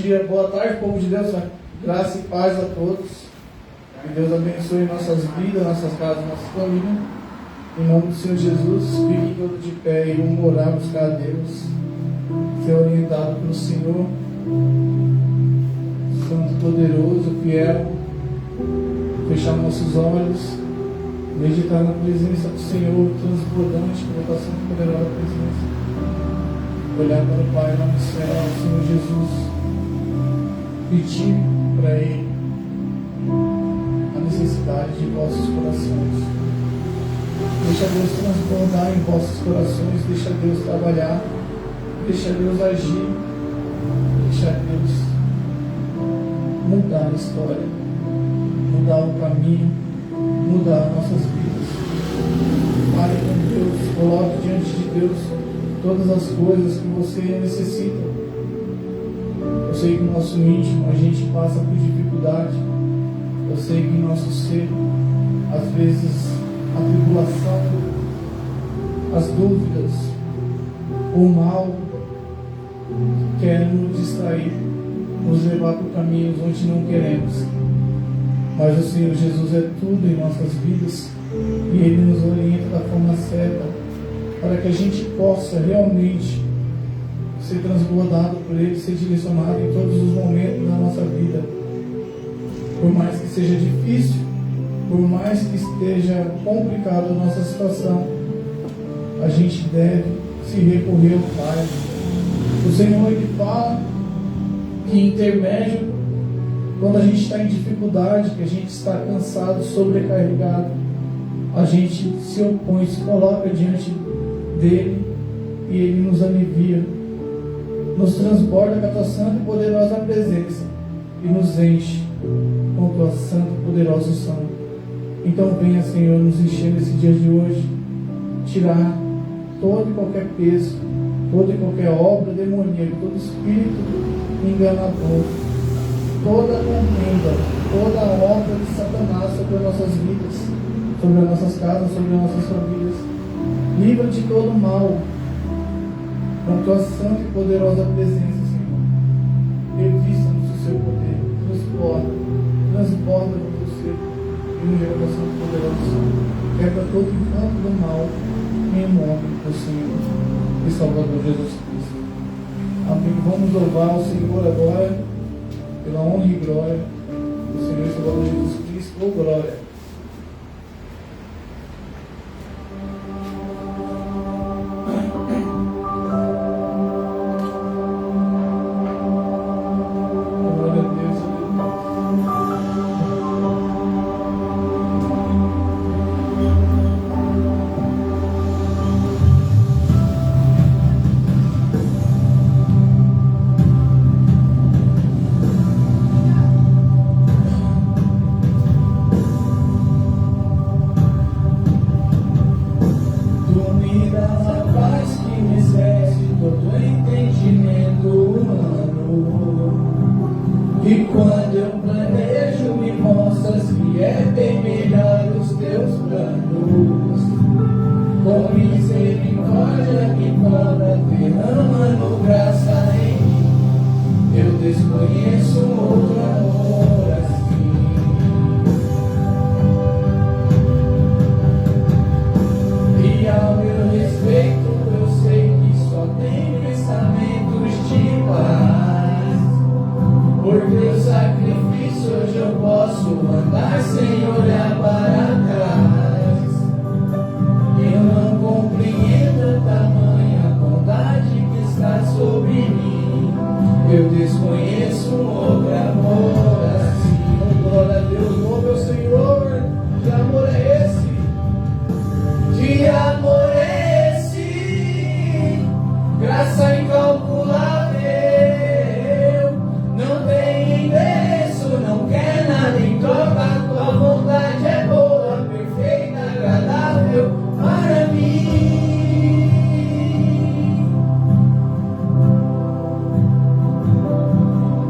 dia, boa tarde, povo de Deus, graça e paz a todos. Que Deus abençoe nossas vidas, nossas casas, nossas famílias. Em nome do Senhor Jesus, fique todo de pé e vamos orar, buscar a Deus, ser orientado pelo Senhor, Santo, poderoso, fiel. Fechar nossos olhos, meditar na presença do Senhor, transbordante, pela Santa poderosa presença. Olhar para o Pai lá no céu, Senhor Jesus, pedir para Ele a necessidade de vossos corações. Deixa Deus transbordar em vossos corações, deixa Deus trabalhar, deixa Deus agir, deixa Deus mudar a história, mudar o caminho, mudar nossas vidas. Pare com Deus, coloque diante de Deus todas as coisas que você necessita. Eu sei que no nosso íntimo a gente passa por dificuldade. Eu sei que em nosso ser, às vezes, a tribulação, as dúvidas, o mal quer nos distrair, nos levar por caminhos onde não queremos. Mas o Senhor Jesus é tudo em nossas vidas e Ele nos orienta da forma certa para que a gente possa realmente ser transbordado por Ele, ser direcionado em todos os momentos da nossa vida. Por mais que seja difícil, por mais que esteja complicada a nossa situação, a gente deve se recorrer ao Pai. O Senhor, Ele fala que intermédio, quando a gente está em dificuldade, que a gente está cansado, sobrecarregado, a gente se opõe, se coloca diante dele e ele nos alivia, nos transborda com a tua santa e poderosa presença e nos enche com a tua santa e poderosa unção. Então venha, Senhor, nos encher nesse dia de hoje, tirar todo e qualquer peso, toda e qualquer obra demoníaca, todo espírito enganador, toda contenda, toda obra de Satanás sobre as nossas vidas, sobre as nossas casas, sobre as nossas famílias. Livra de todo mal, com tua santa e poderosa presença, Senhor. Revista-nos do seu poder, transborda no teu ser e nos gera tua santa e poderosa unção. Quebra todo encanto do mal, em nome do Senhor e Salvador Jesus Cristo. Amém. Vamos louvar o Senhor agora, pela honra e glória do Senhor e Salvador Jesus Cristo. Oh, glória!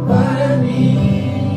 Para mim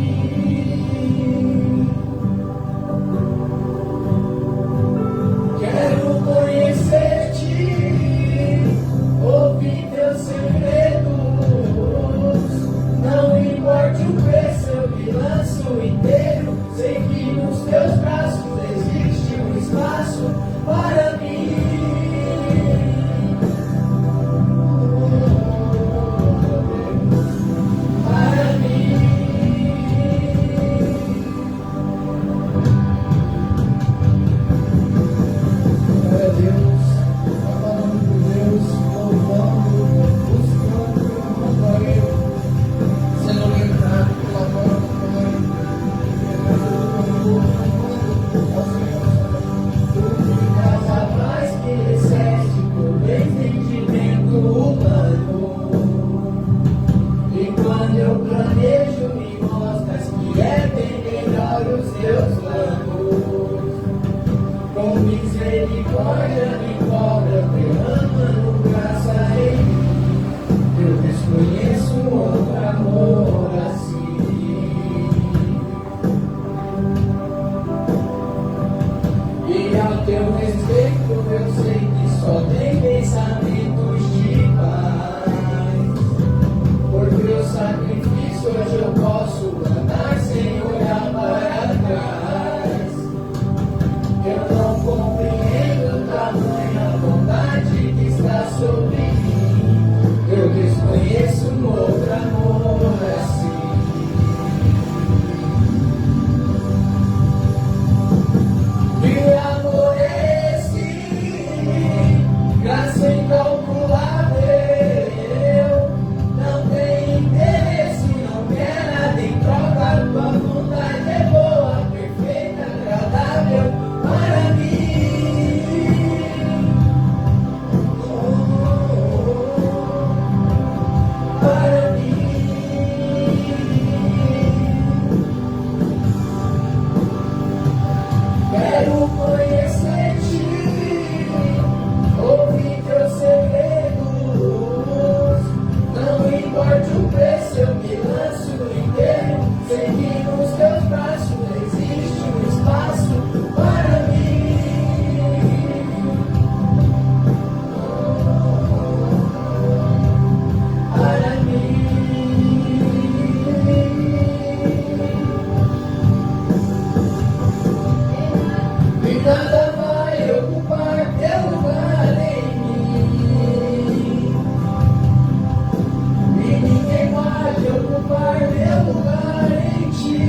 eu planejo, me mostras que é bem melhor os teus planos. Com misericórdia me cobra, derramando graça em mim. Eu desconheço outro amor assim. E ao teu respeito eu sei que só tem pensamentos de paz. Por teu sacrifício hoje eu posso andar sem olhar para trás. Eu não compreendo tamanha vontade que está sobre mim. Eu desconheço um outro amor assim. Que amor é esse? Graça incalculável. Não tem interesse, não quer nada em troca. Tua vontade é boa, perfeita, agradável para mim. Para mim. Quero conhecer-te, ouvir teus segredos. Não importa o preço, eu me lanço inteiro. Sei que nos teus braços existe um espaço para mim. Para mim. E nada vai ocupar teu lugar em mim. E ninguém pode ocupar meu lugar em ti.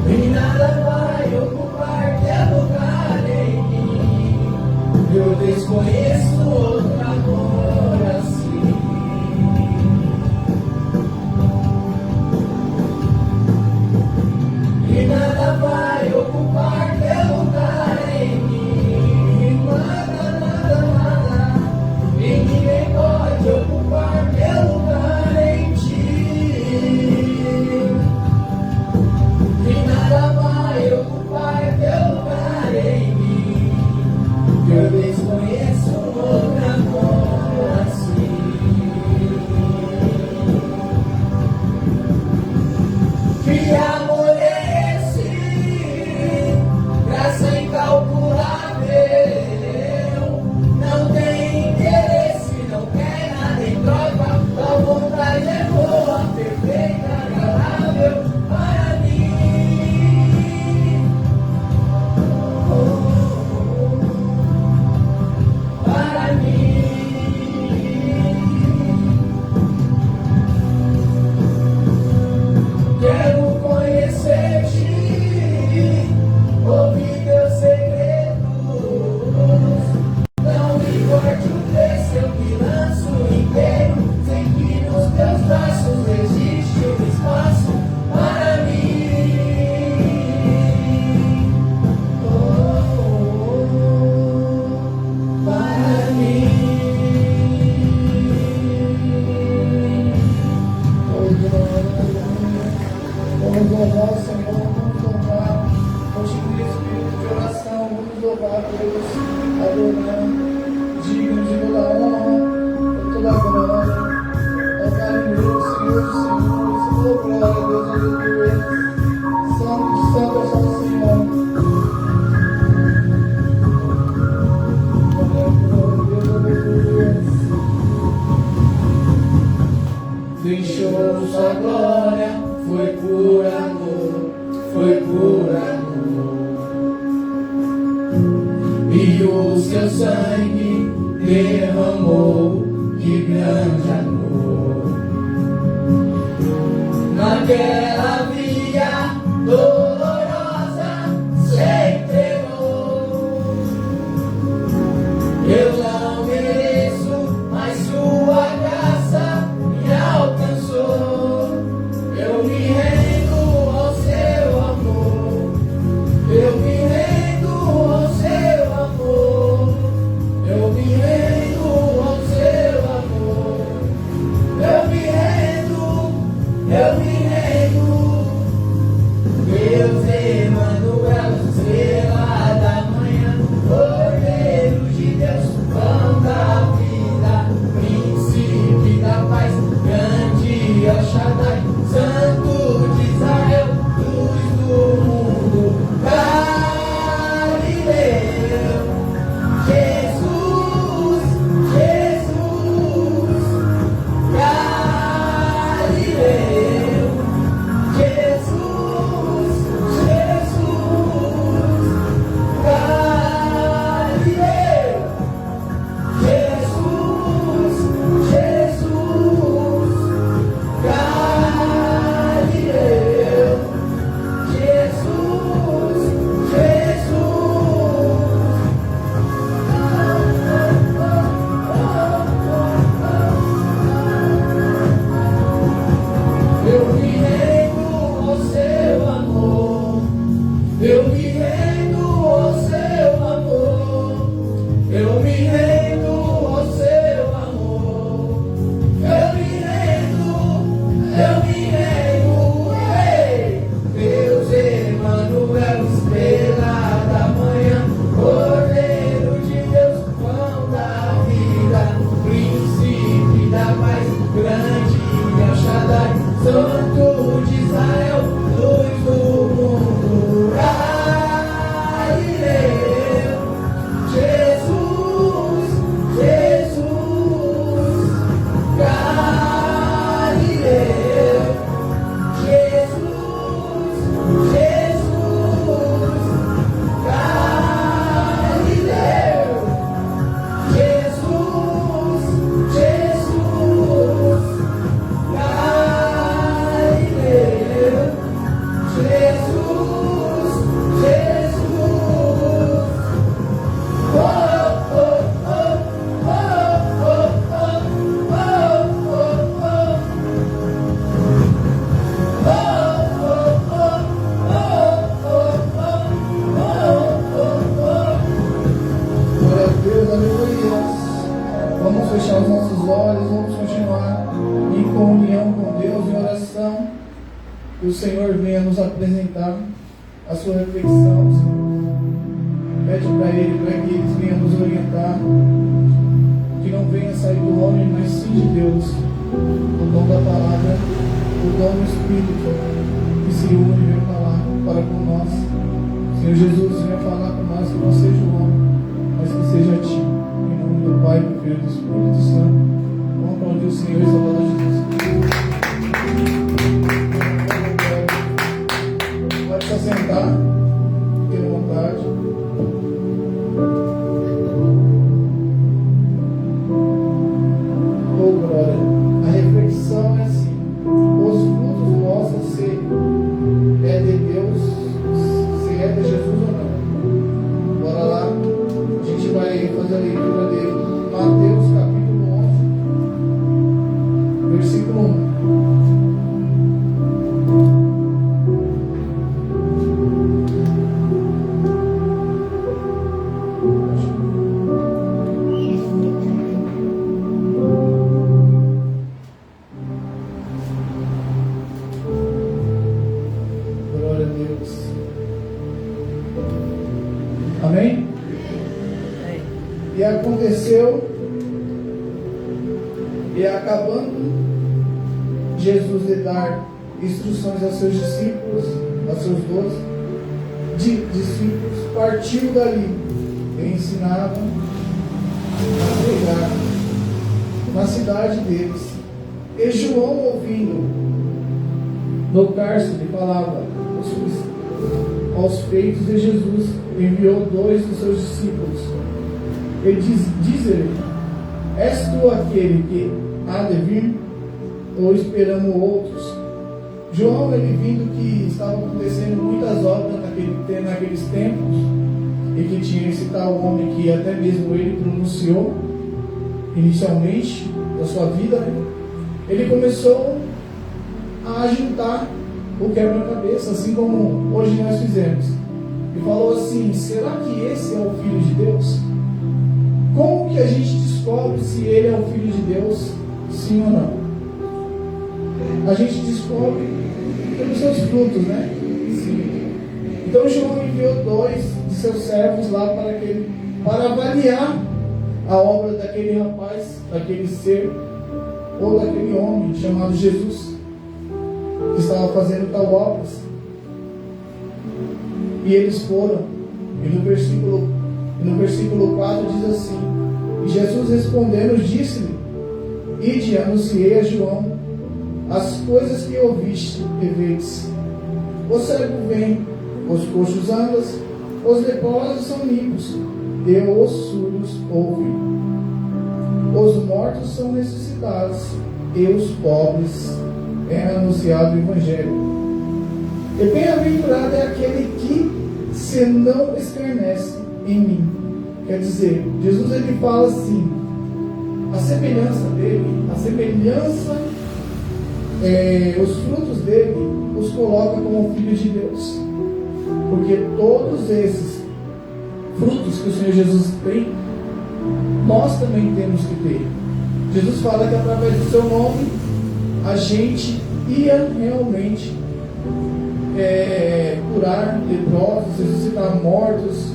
E nada vai ocupar teu lugar em mim. Eu desconheço outro amor assim. E nada vai ocupar teu lugar em mim. Nada, nada, nada. E ninguém pode ocupar teu lugar em ti. E nada vai ocupar teu lugar em mim. Eu desconheço outro amor assim. Que amor é esse? Graça incalculável. Não tem interesse, não quer nada em troca. Tua vontade é boa, perfeita, agradável para mim. Para mim. Quero conhecer-te, ouvir teus segredos. Não importa o preço, eu me lanço inteiro. Sei que nos teus braços existe um espaço para mim. Para mim. Vamos louvar o Senhor, vamos louvar. Continue espírito de oração, vamos louvar Deus, adorando, digno de toda honra, de toda glória. É maravilhoso, Senhor dos Senhores, oh glória a Deus, aleluia. Santo, santo é só o Senhor. Glória a Deus, aleluia. Deixou sua glória, foi por amor, foi por amor. E o seu sangue derramou, que grande amor. Naquela via dolorosa se entregou. Eu não mereço, mas sua graça me alcançou. Eu me rendo ao seu amor. Eu me rendo ao seu amor. Eu me rendo ao seu amor. eu me rendo. Deus Emanuel, estrela da manhã, Cordeiro de Deus, pão da vida, príncipe da paz, grande El Shaddai, Santo de Israel, luz do mundo, Galileu. Jesus, Jesus, Galileu. Jesus, Jesus, Galileu. Jesus, Jesus, Galileu. Jesus, eu me rendo ao seu amor, eu me rendo ao seu amor, eu me rendo ao seu amor, eu me rendo, ei, Deus Emanuel, estrela da manhã, Cordeiro de Deus, pão da vida, príncipe da paz, grande El Shaddai, Santo de Israel, luz do mundo, Galileu. Jesus, Jesus, Galileu. Jesus, Jesus, Galileu. Jesus, Jesus, Galileu. Jesus, Jesus. Oh, oh, oh, oh, oh, oh, oh, Glória a Deus, aleluia. Vamos fechar os nossos olhos, vamos continuar em comunhão com Deus, em oração. Que o Senhor venha nos apresentar a sua reflexão, Senhor. Pede para Ele, para que Ele venha nos orientar. Que não venha sair do homem, mas sim de Deus. O dom da palavra, o dom do Espírito, que se une e vem falar para com nós. Senhor Jesus, venha falar com nós, que não seja o homem, mas que seja a Ti. Em nome do Pai, do Filho e do Espírito Santo. Vamos aplaudir o Senhor e Salvador Jesus. Pode se assentar, fique à vontade. Oh, glória. A reflexão é assim: os frutos mostram se é de Deus, se é de Jesus ou não. Bora lá, a gente vai fazer a leitura de Mateus capítulo 11, versículo 1. Glória a Deus. Amém? E aconteceu, e acabando Jesus de dar instruções aos seus discípulos, aos seus 12 discípulos, partiu dali e ensinava a pregar na cidade deles. E João, ouvindo no cárcere, falava aos feitos de Jesus, enviou 2 dos seus discípulos. E diz-lhe: és tu aquele que há de vir, ou esperamos outros? João, ele vindo que estavam acontecendo muitas obras naqueles tempos, e que tinha esse tal homem que até mesmo ele pronunciou inicialmente da sua vida, né? Ele começou a juntar o quebra-cabeça, assim como hoje nós fizemos, e falou assim: será que esse é o Filho de Deus? Como que a gente descobre se ele é o Filho de Deus, sim ou não? a gente descobre pelos seus frutos, né? Sim. Então João enviou 2 de seus servos lá para avaliar a obra daquele rapaz, daquele ser, ou daquele homem chamado Jesus, que estava fazendo tal obra. E eles foram, e no versículo 4 diz assim: e Jesus respondendo disse-lhe: ide, anunciei a João as coisas que ouviste e vedes. O cego vem, os coxos andam, os leprosos são limpos, e os surdos ouvem. Os mortos são ressuscitados, e os pobres é anunciado o Evangelho. E bem-aventurado é aquele que se não escarnece em mim. Quer dizer, Jesus ele fala assim, a semelhança dele, os frutos dele os coloca como filhos de Deus. Porque todos esses frutos que o Senhor Jesus tem, nós também temos que ter. Jesus fala que através do seu nome a gente ia realmente curar leprosos, ressuscitar mortos,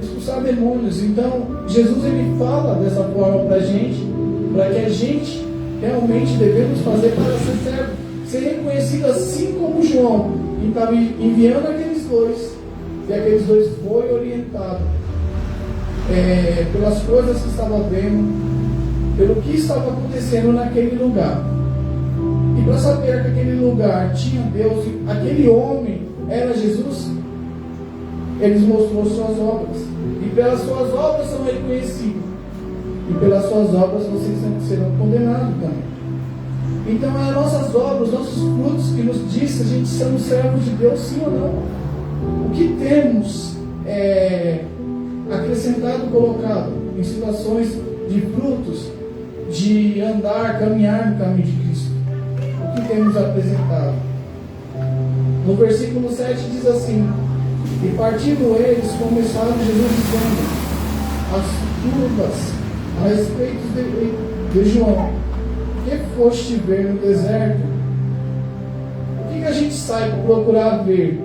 expulsar demônios. Então Jesus ele fala dessa forma para a gente, para que a gente realmente devemos fazer para ser servo, ser reconhecido assim como João, que estava enviando aqueles 2, e aqueles 2 foi orientado pelas coisas que estava vendo, pelo que estava acontecendo naquele lugar. E para saber que aquele lugar tinha Deus, e aquele homem era Jesus, eles mostrou suas obras. E pelas suas obras são reconhecidos. E pelas suas obras vocês serão condenados também. Então as nossas obras, nossos frutos que nos diz se a gente somos servos de Deus, sim ou não. O que temos acrescentado, colocado em situações de frutos, de andar, caminhar no caminho de Cristo. O que temos apresentado? No versículo 7 diz assim: e partindo eles, começaram Jesus dizendo as turmas a respeito de João: que foste ver no deserto? O que a gente sai para procurar ver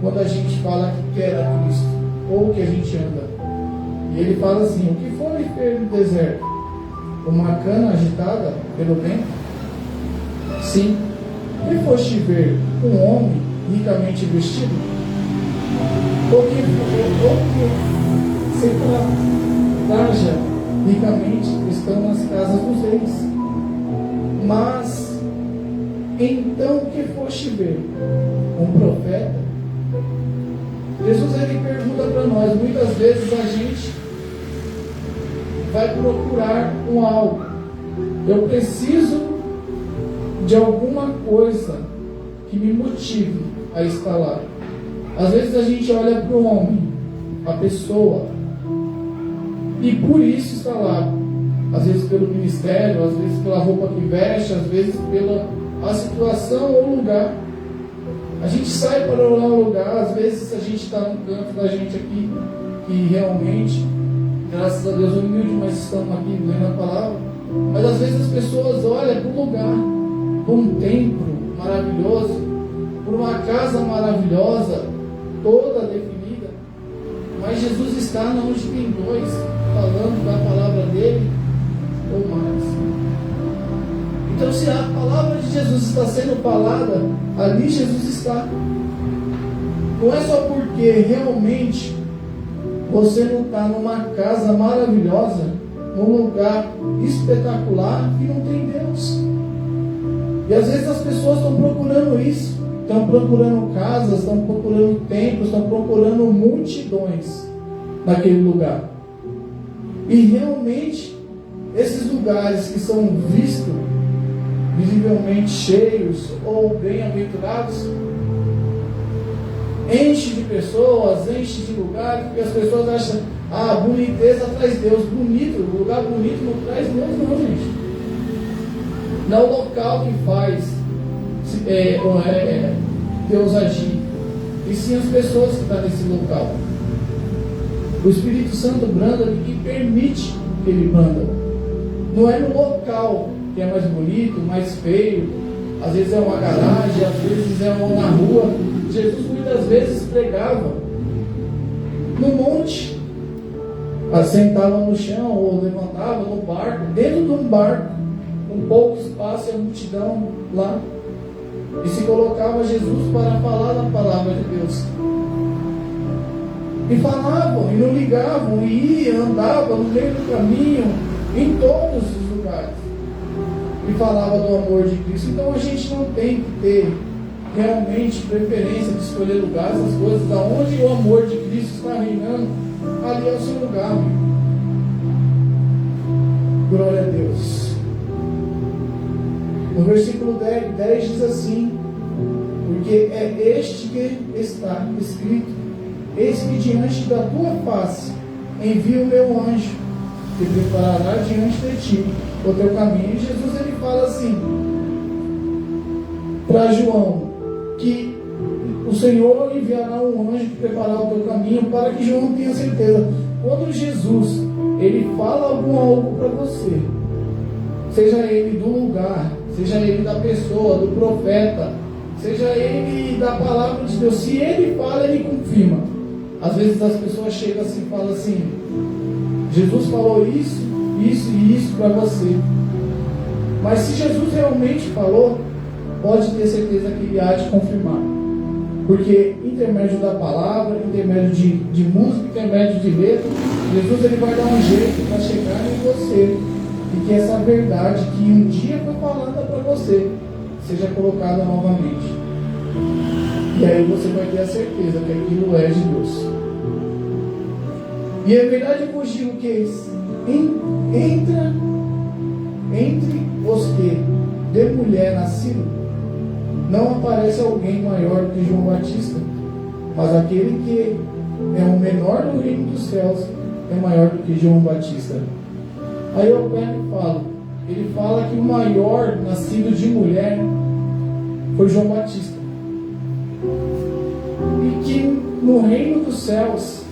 quando a gente fala que quer a Cristo, ou que a gente anda? E ele fala assim: o que foi ver no deserto? Uma cana agitada pelo vento? Sim. O que foste ver? Um homem ricamente vestido? Ou que se traja ricamente estão nas casas dos reis? Mas então o que foste ver? Um profeta? Jesus ele pergunta para nós. Muitas vezes a gente vai procurar um algo. Eu preciso de alguma coisa que me motive a estar lá. Às vezes a gente olha para o homem, a pessoa, e por isso está lá. Às vezes pelo ministério, às vezes pela roupa que veste, às vezes pela a situação ou lugar. A gente sai para olhar o lugar, às vezes a gente está no canto da gente aqui, que realmente, graças a Deus, humilde, mas estamos aqui lendo a palavra. Mas às vezes as pessoas olham para um lugar, para um templo maravilhoso, para uma casa maravilhosa, toda definida. Mas Jesus está onde tem 2, falando da palavra dele, ou mais. Então, se a palavra de Jesus está sendo falada, ali Jesus está. Não é só porque realmente você não está numa casa maravilhosa, num lugar espetacular, que não tem Deus. E às vezes as pessoas estão procurando isso, estão procurando casas, estão procurando templos, estão procurando multidões naquele lugar. E realmente, esses lugares que são vistos, visivelmente cheios ou bem-aventurados, enche de pessoas, enche de lugares, porque as pessoas acham, boniteza traz Deus. Lugar bonito não traz Deus, não, gente. Não é o local que faz Deus agir, e sim as pessoas que estão nesse local. O Espírito Santo branda e permite que ele branda. Não é no local que que é mais bonito, mais feio, às vezes é uma garagem, às vezes é na rua. Jesus muitas vezes pregava no monte, assentava no chão ou levantava no barco, dentro de um barco, com pouco espaço e a multidão lá, e se colocava Jesus para falar da palavra de Deus. E falavam, e não ligavam, e ia, andava no meio do caminho, em todos os lugares, e falava do amor de Cristo. Então a gente não tem que ter realmente preferência de escolher lugares, essas coisas, da onde o amor de Cristo está reinando, ali é o seu lugar, meu. Glória a Deus. No versículo 10 diz assim: porque é este que está escrito: eis que diante da tua face envio o meu anjo, que preparará diante de ti o teu caminho. E Jesus ele fala assim para João, que o Senhor enviará um anjo que preparará o teu caminho, para que João tenha certeza. Quando Jesus ele fala algo para você, seja ele do lugar, seja ele da pessoa, do profeta, seja ele da palavra de Deus, se ele fala, ele confirma. Às vezes as pessoas chegam assim e falam assim: Jesus falou isso, isso e isso para você. Mas se Jesus realmente falou, pode ter certeza que ele há de confirmar. Porque intermédio da palavra, intermédio de música, intermédio de letra, Jesus ele vai dar um jeito para chegar em você. E que essa verdade que um dia foi falada para você seja colocada novamente. E aí você vai ter a certeza que aquilo é de Deus. E é verdade, eu vos digo que entre os que de mulher nascido, não aparece alguém maior do que João Batista, mas aquele que é o menor do reino dos céus é maior do que João Batista. Aí eu pego e falo, ele fala que o maior nascido de mulher foi João Batista, e que no reino dos céus,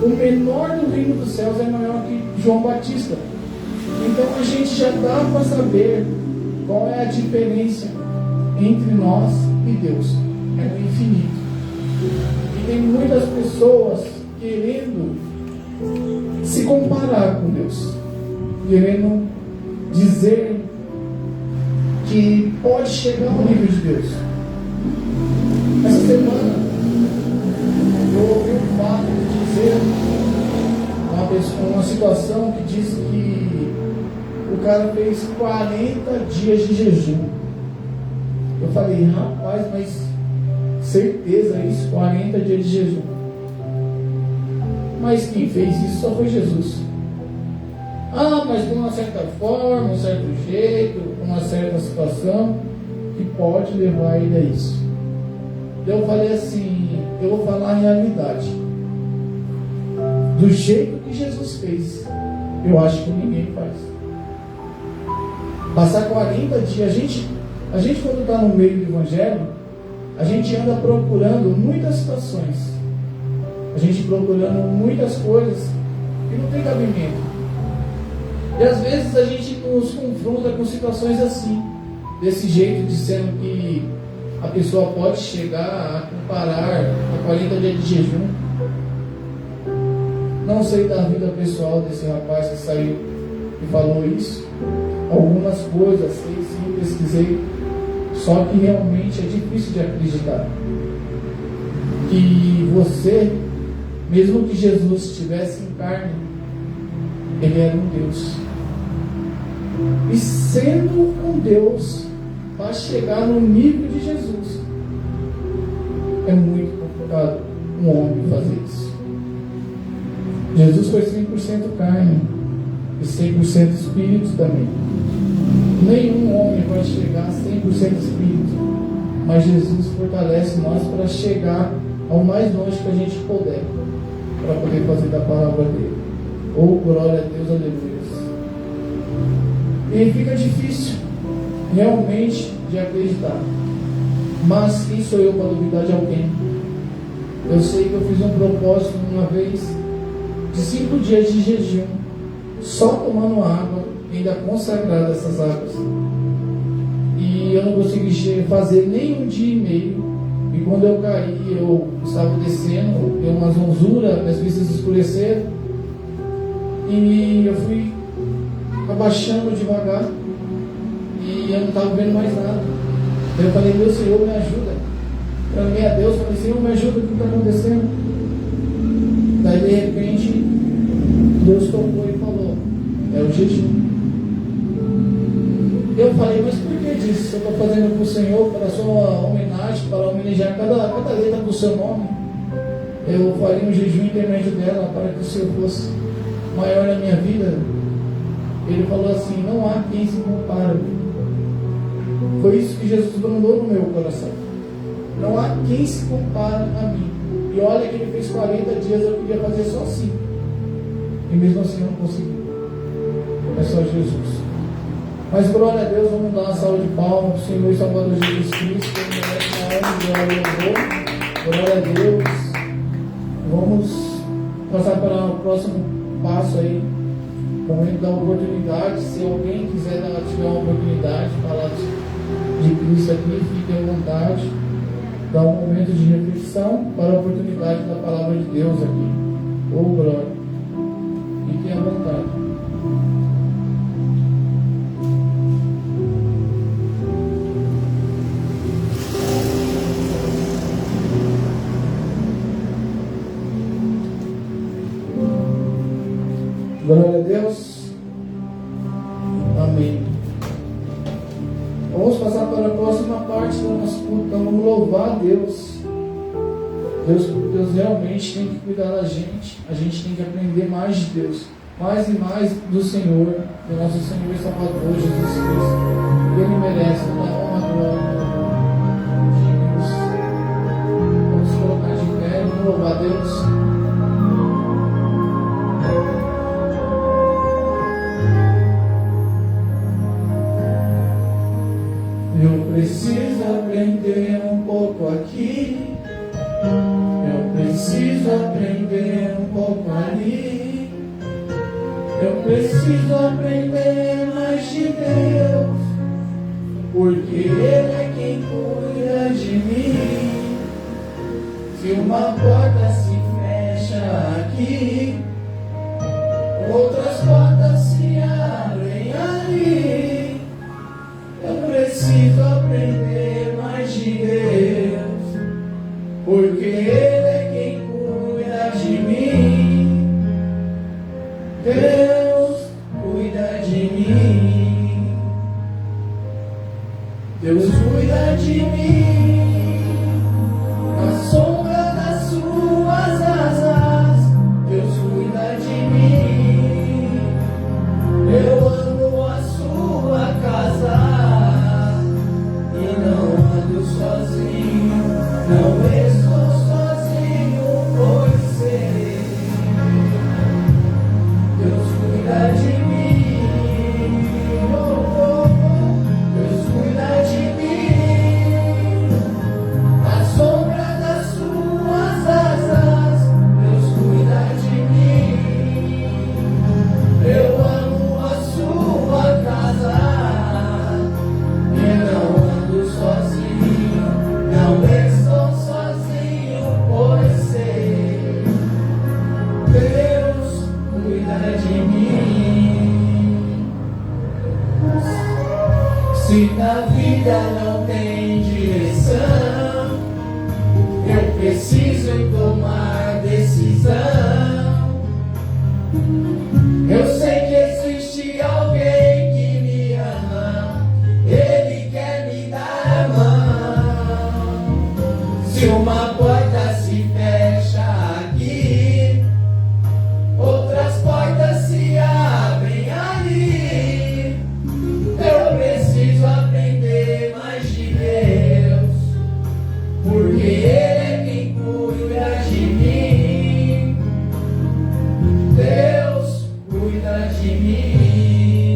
o menor do reino dos céus é maior que João Batista. Então a gente já dá para saber qual é a diferença entre nós e Deus. É o infinito. E tem muitas pessoas querendo se comparar com Deus, querendo dizer que pode chegar ao nível de Deus. Essa semana eu ouvi um fato de dizer uma situação que diz que o cara fez 40 dias de jejum. Eu falei, rapaz, mas certeza isso, 40 dias de jejum. Mas quem fez isso só foi Jesus. Ah, mas de uma certa forma, um certo jeito, uma certa situação que pode levar ele a isso. Eu falei assim, eu vou falar a realidade. Do jeito que Jesus fez, eu acho que ninguém faz. Passar 40 dias, a gente quando está no meio do Evangelho, a gente anda procurando muitas situações, a gente procurando muitas coisas que não tem cabimento. E às vezes a gente nos confronta com situações assim, desse jeito, dizendo que a pessoa pode chegar a comparar a 40 dias de jejum. Não sei da vida pessoal desse rapaz que saiu e falou isso. Algumas coisas, sei sim, pesquisei. Só que realmente é difícil de acreditar que você, mesmo que Jesus estivesse em carne, ele era um Deus. E sendo um Deus, para chegar no nível de Jesus, é muito complicado um homem fazer isso. Jesus foi 100% carne e 100% espírito também. Nenhum homem vai chegar a 100% espírito, mas Jesus fortalece nós para chegar ao mais longe que a gente puder, para poder fazer da palavra dele. Oh, glória a Deus, aleluia. E fica difícil realmente de acreditar. Mas quem sou eu para duvidar de alguém? Eu sei que eu fiz um propósito uma vez de 5 dias de jejum, só tomando água ainda consagrar essas águas. E eu não consegui fazer nem um dia e meio. E quando eu caí, eu estava descendo, deu uma zonzura, minhas vistas escureceram. E eu fui abaixando devagar. E eu não estava vendo mais nada. Então eu falei, meu Senhor, me ajuda. Eu amei a Deus, falei, Senhor, me ajuda, o que está acontecendo? Daí de repente, Deus tocou e falou, é o jejum. Eu falei, mas por que disso? Eu estou fazendo para o Senhor, para a sua homenagem, para homenagear cada letra do seu nome. Eu faria um jejum intermédio dela para que o Senhor fosse maior na minha vida. Ele falou assim, não há quem se compare. Foi isso que Jesus mandou no meu coração. Não há quem se compare a mim. E olha que ele fez 40 dias, eu podia fazer só 5. E mesmo assim eu não consegui. É só Jesus. Mas glória a Deus, vamos dar uma salva de palmas para o Senhor e Salvador Jesus Cristo. Ele merece a honra e a louvor. Glória a Deus. Vamos passar para o próximo passo aí. Momento da oportunidade. Se alguém quiser tiver uma oportunidade de falar de Cristo aqui, fique à vontade. Dá um momento de reflexão para a oportunidade da palavra de Deus aqui. Oh, glória. Fiquem à vontade. Glória a Deus. Amém. Vamos passar para a próxima parte do nosso culto. Então vamos louvar a Deus. Deus realmente tem que cuidar da gente. A gente tem que aprender mais de Deus. Mais e mais do Senhor. Do nosso Senhor e Salvador Jesus Cristo. Ele merece toda a honra, glória. Vamos colocar de pé e vamos louvar a Deus. Eu preciso aprender um pouco aqui. Eu preciso aprender um pouco ali. Eu preciso aprender mais de Deus, porque Ele é quem cuida de mim. Se uma porta se fecha aqui, outras portas se abrem ali. Eu preciso aprender mais de Deus, porque Ele é quem cuida de mim. Deus cuida de mim. Deus cuida de mim. Na sombra das suas asas, Deus cuida de mim. Eu amo a sua casa e não ando sozinho, não estou sozinho, pois sei. Deus cuida de mim, oh, Deus cuida de mim. A sombra das suas asas, Deus cuida de mim. Eu amo a sua casa e não ando sozinho, não estou sozinho, pois sei. Deus cuida de mim. Se na vida não tem direção, eu preciso tomar decisão. Eu sei que existe alguém que me ama, Ele quer me dar a mão. Se uma porta se fecha aqui, outras portas se abrem ali. Eu preciso aprender mais de Deus, porque Ele é quem cuida de mim. Deus cuida de mim.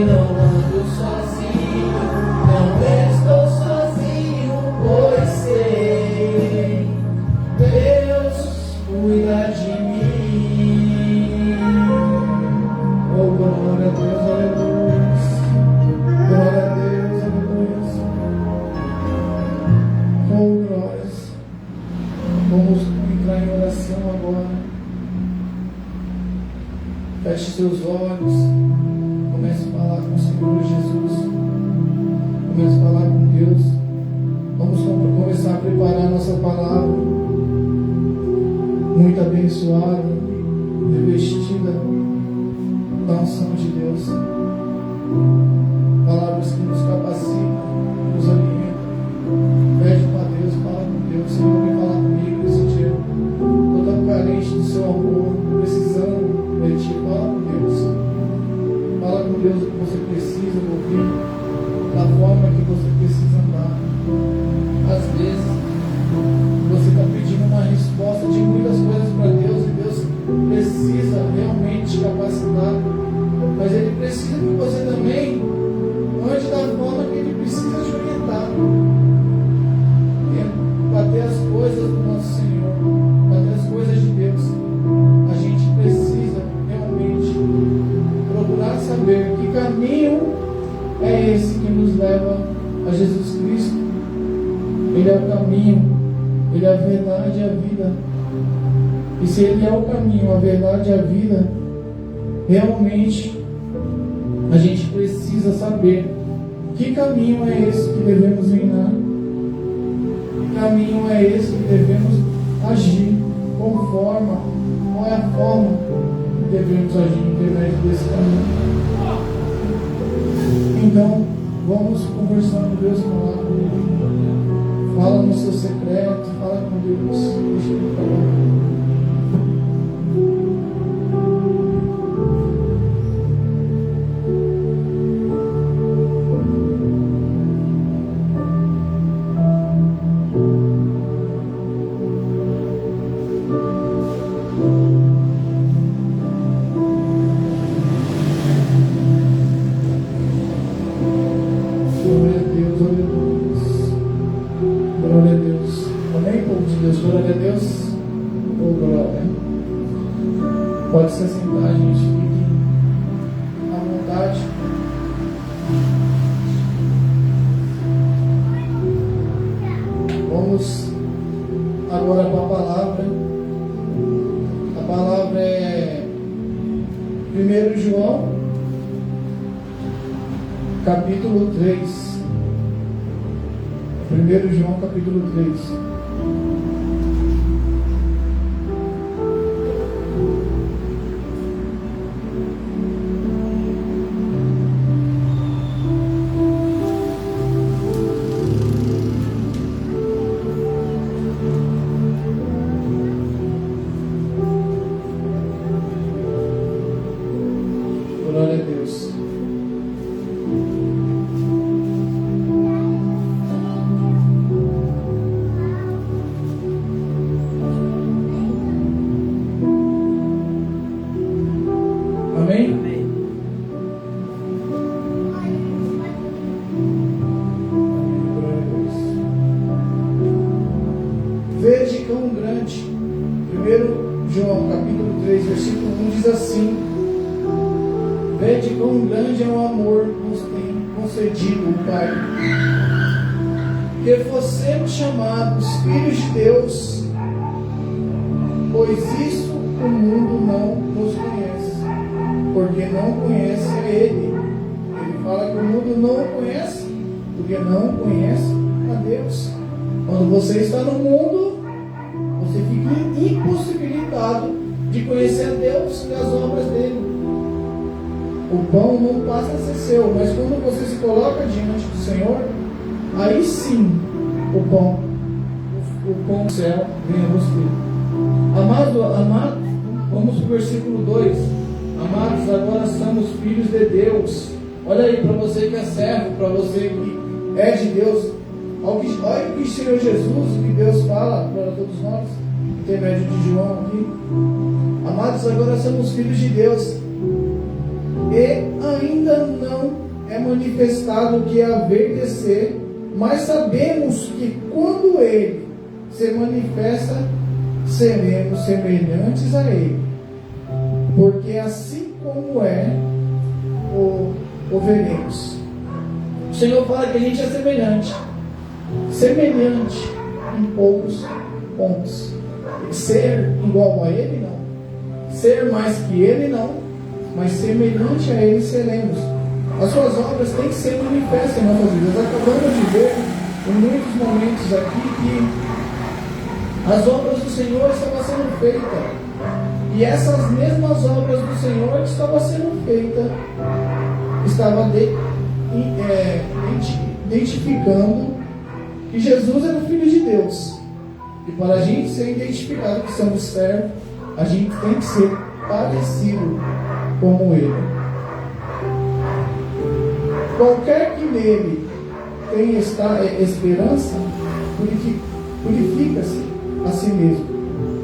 sei, não ando sozinho, não estou sozinho, pois sei, Deus cuida de mim. Oh, glória a Deus, aleluia. Glória a Deus, aleluia. Oh, glórias. Vamos entrar em oração agora. Feche seus olhos. Comece a falar com o Senhor Jesus. Comece a falar com Deus. Vamos começar a preparar a nossa palavra. Muito abençoada, revestida da unção de Deus. Palavras que nos capacitam, nos alimentam. Pede para Deus, fala com Deus. Senhor, vem falar comigo esse dia. Estou tão carente do seu amor, precisando de ti. Fala com Deus. Fala com Deus o que você precisa ouvir, da forma que você precisa andar. Às vezes, você está pedindo uma resposta de muitas coisas para Deus e Deus precisa realmente te capacitar. Mas Ele precisa que você também ande da forma que Ele precisa te orientar. Para ter as coisas do nosso Senhor, para ter as coisas de Deus, a gente precisa realmente procurar saber que caminho é esse que nos leva a Jesus Cristo. Ele é o caminho, Ele é a verdade e a vida. E se Ele é o caminho, a verdade e a vida, realmente a gente precisa saber que caminho é esse que devemos reinar, que caminho é esse que devemos agir, qual é a forma que devemos agir através desse caminho. Então, vamos conversando, Deus falar com Ele. Fala no seu secreto, fala com Deus. Deixa Ele falar. Pode se assentar, gente. Fiquem à vontade. Vamos agora para a palavra. A palavra é 1 João, capítulo 3. 1 João, capítulo 3. Glória a Deus. Amém? Amém. Glória a Deus. Vede quão grande. 1 João capítulo 3, versículo 1 diz assim: Vede quão grande é o amor que nos tem concedido o Pai, que fossemos chamados filhos de Deus, pois isso o mundo não nos conhece, porque não conhece a Ele. Ele fala que o mundo não o conhece, porque não conhece a Deus. Quando você está no mundo, você fica impossibilitado de conhecer a Deus e as obras dele. O pão não passa a ser seu, mas quando você se coloca diante do Senhor, aí sim o pão do céu vem a você. Amado, vamos para o versículo 2. Amados, agora somos filhos de Deus. Olha aí, para você que é servo, para você que é de Deus. Olha o que o Senhor Jesus, o que Deus fala para todos nós, intermédio de João aqui. Amados, agora somos filhos de Deus. e ainda não é manifestado o que haver de ser, mas sabemos que quando ele se manifesta, seremos semelhantes a ele, porque assim como é, o veremos. O Senhor fala que a gente é semelhante em poucos pontos. Ser igual a ele, não. Ser mais que ele, não. Mas semelhante a ele seremos. As suas obras têm que ser manifestas em nossas vidas. Acabamos de ver em muitos momentos aqui que as obras do Senhor estavam sendo feitas. E essas mesmas obras do Senhor que estavam sendo feitas, estavam identificando que Jesus era o Filho de Deus. E para a gente ser identificado que somos servos, a gente tem que ser parecido como Ele. Qualquer que nele tem esta esperança, purifica-se a si mesmo,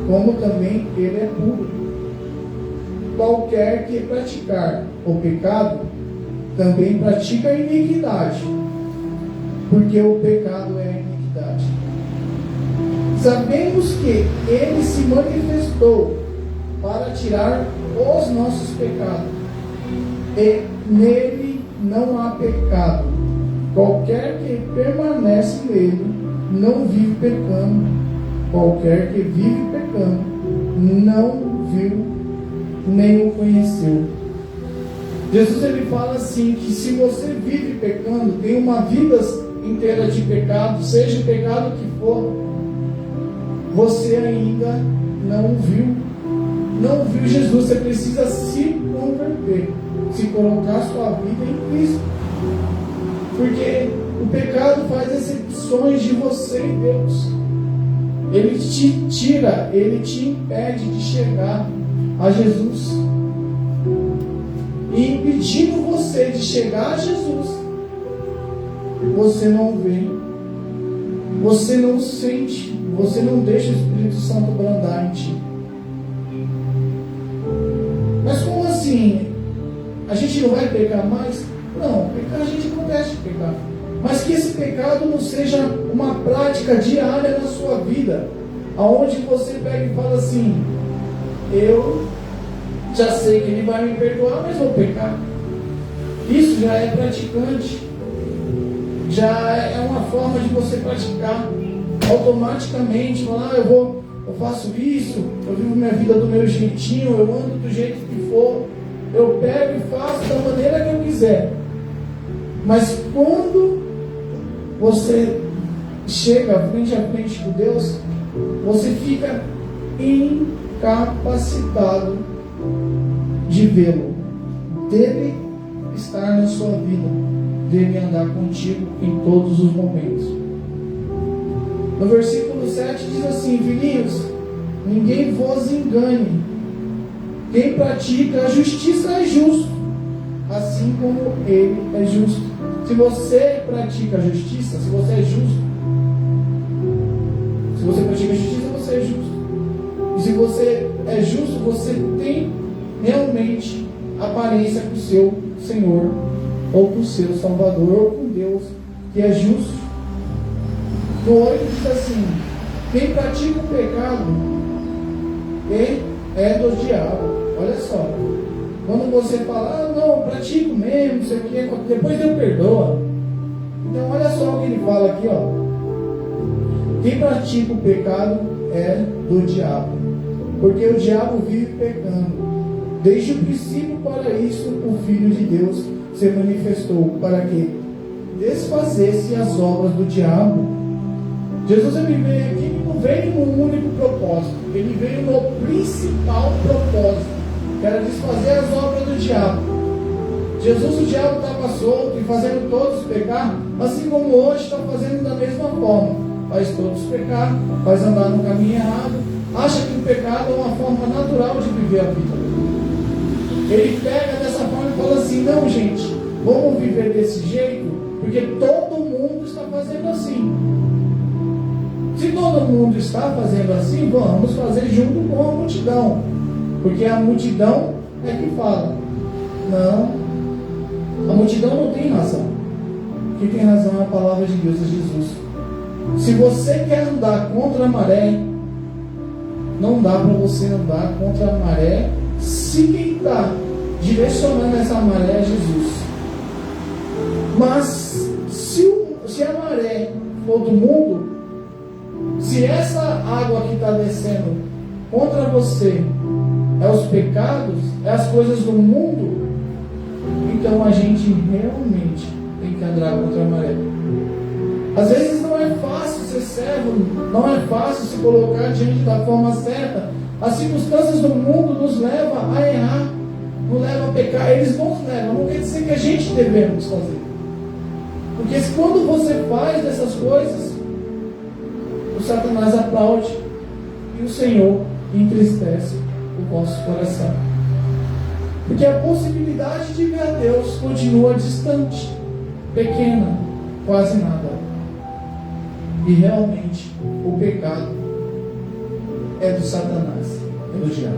como também ele é puro. Qualquer que praticar o pecado, também pratica a iniquidade, porque o pecado é a iniquidade. Sabemos que ele se manifestou para tirar os nossos pecados, e nele não há pecado. Qualquer que permanece nele não vive pecando. Qualquer que vive pecando não viu nem o conheceu. Jesus ele fala assim, que se você vive pecando, tem uma vida inteira de pecado, seja o pecado que for, você ainda não viu Jesus. Você precisa se converter, se colocar sua vida em Cristo, porque o pecado faz exceções de você e Deus. Ele te tira, ele te impede de chegar a Jesus. E impedindo você de chegar a Jesus, você não vê, você não sente, você não deixa o Espírito Santo brandar em ti. Mas como assim? A gente não vai pecar mais? Não, pecar a gente não deixa de pecar. Mas que esse pecado não seja uma prática diária na sua vida, aonde você pega e fala assim: eu já sei que ele vai me perdoar, mas vou pecar. Isso já é praticante, já é uma forma de você praticar automaticamente. Falar: eu faço isso, eu vivo minha vida do meu jeitinho, eu ando do jeito que for, eu pego e faço da maneira que eu quiser. Mas quando você chega frente a frente com Deus, você fica incapacitado de vê-lo, dele estar na sua vida, dele andar contigo em todos os momentos. No versículo 7 diz assim: filhinhos, ninguém vos engane, quem pratica a justiça é justo, assim como ele é justo. Se você pratica a justiça, se você é justo, se você pratica a justiça, você é justo. E se você é justo, você tem realmente aparência com o seu Senhor, ou com o seu Salvador, ou com Deus, que é justo. No 8 diz assim: quem pratica o pecado é do diabo. Olha só, quando você fala: não, eu pratico mesmo, isso aqui, depois Deus perdoa. Então olha só o que ele fala aqui, ó. Quem pratica o pecado é do diabo, porque o diabo vive pecando. Desde o princípio, para isso o Filho de Deus se manifestou, para que desfazesse as obras do diabo. Jesus ele veio aqui, ele não veio num único propósito, ele veio no principal propósito, que era desfazer as obras do diabo. Jesus, o diabo estava solto e fazendo todos pecar, assim como hoje está fazendo da mesma forma. Faz todos pecar, faz andar no caminho errado, acha que o pecado é uma forma natural de viver a vida. Ele pega dessa forma e fala assim: não, gente, vamos viver desse jeito, porque todo mundo está fazendo assim. Se todo mundo está fazendo assim, vamos fazer junto com a multidão, porque a multidão é que fala. Não. A multidão não tem razão. Quem tem razão é a palavra de Deus, é Jesus. Se você quer andar contra a maré, não dá para você andar contra a maré se quem está direcionando essa maré é Jesus. Mas se a maré for do mundo, se essa água que está descendo contra você é os pecados, é as coisas do mundo, então a gente realmente tem que andar contra a maré. Às vezes não é fácil ser servo, não é fácil se colocar diante da forma certa. As circunstâncias do mundo nos levam a errar, nos levam a pecar. Eles nos levam, não quer dizer que a gente devemos fazer. Porque quando você faz dessas coisas, o Satanás aplaude e o Senhor entristece o vosso coração. Porque a possibilidade de ver a Deus continua distante, pequena, quase nada. E realmente o pecado é do Satanás, é do diabo.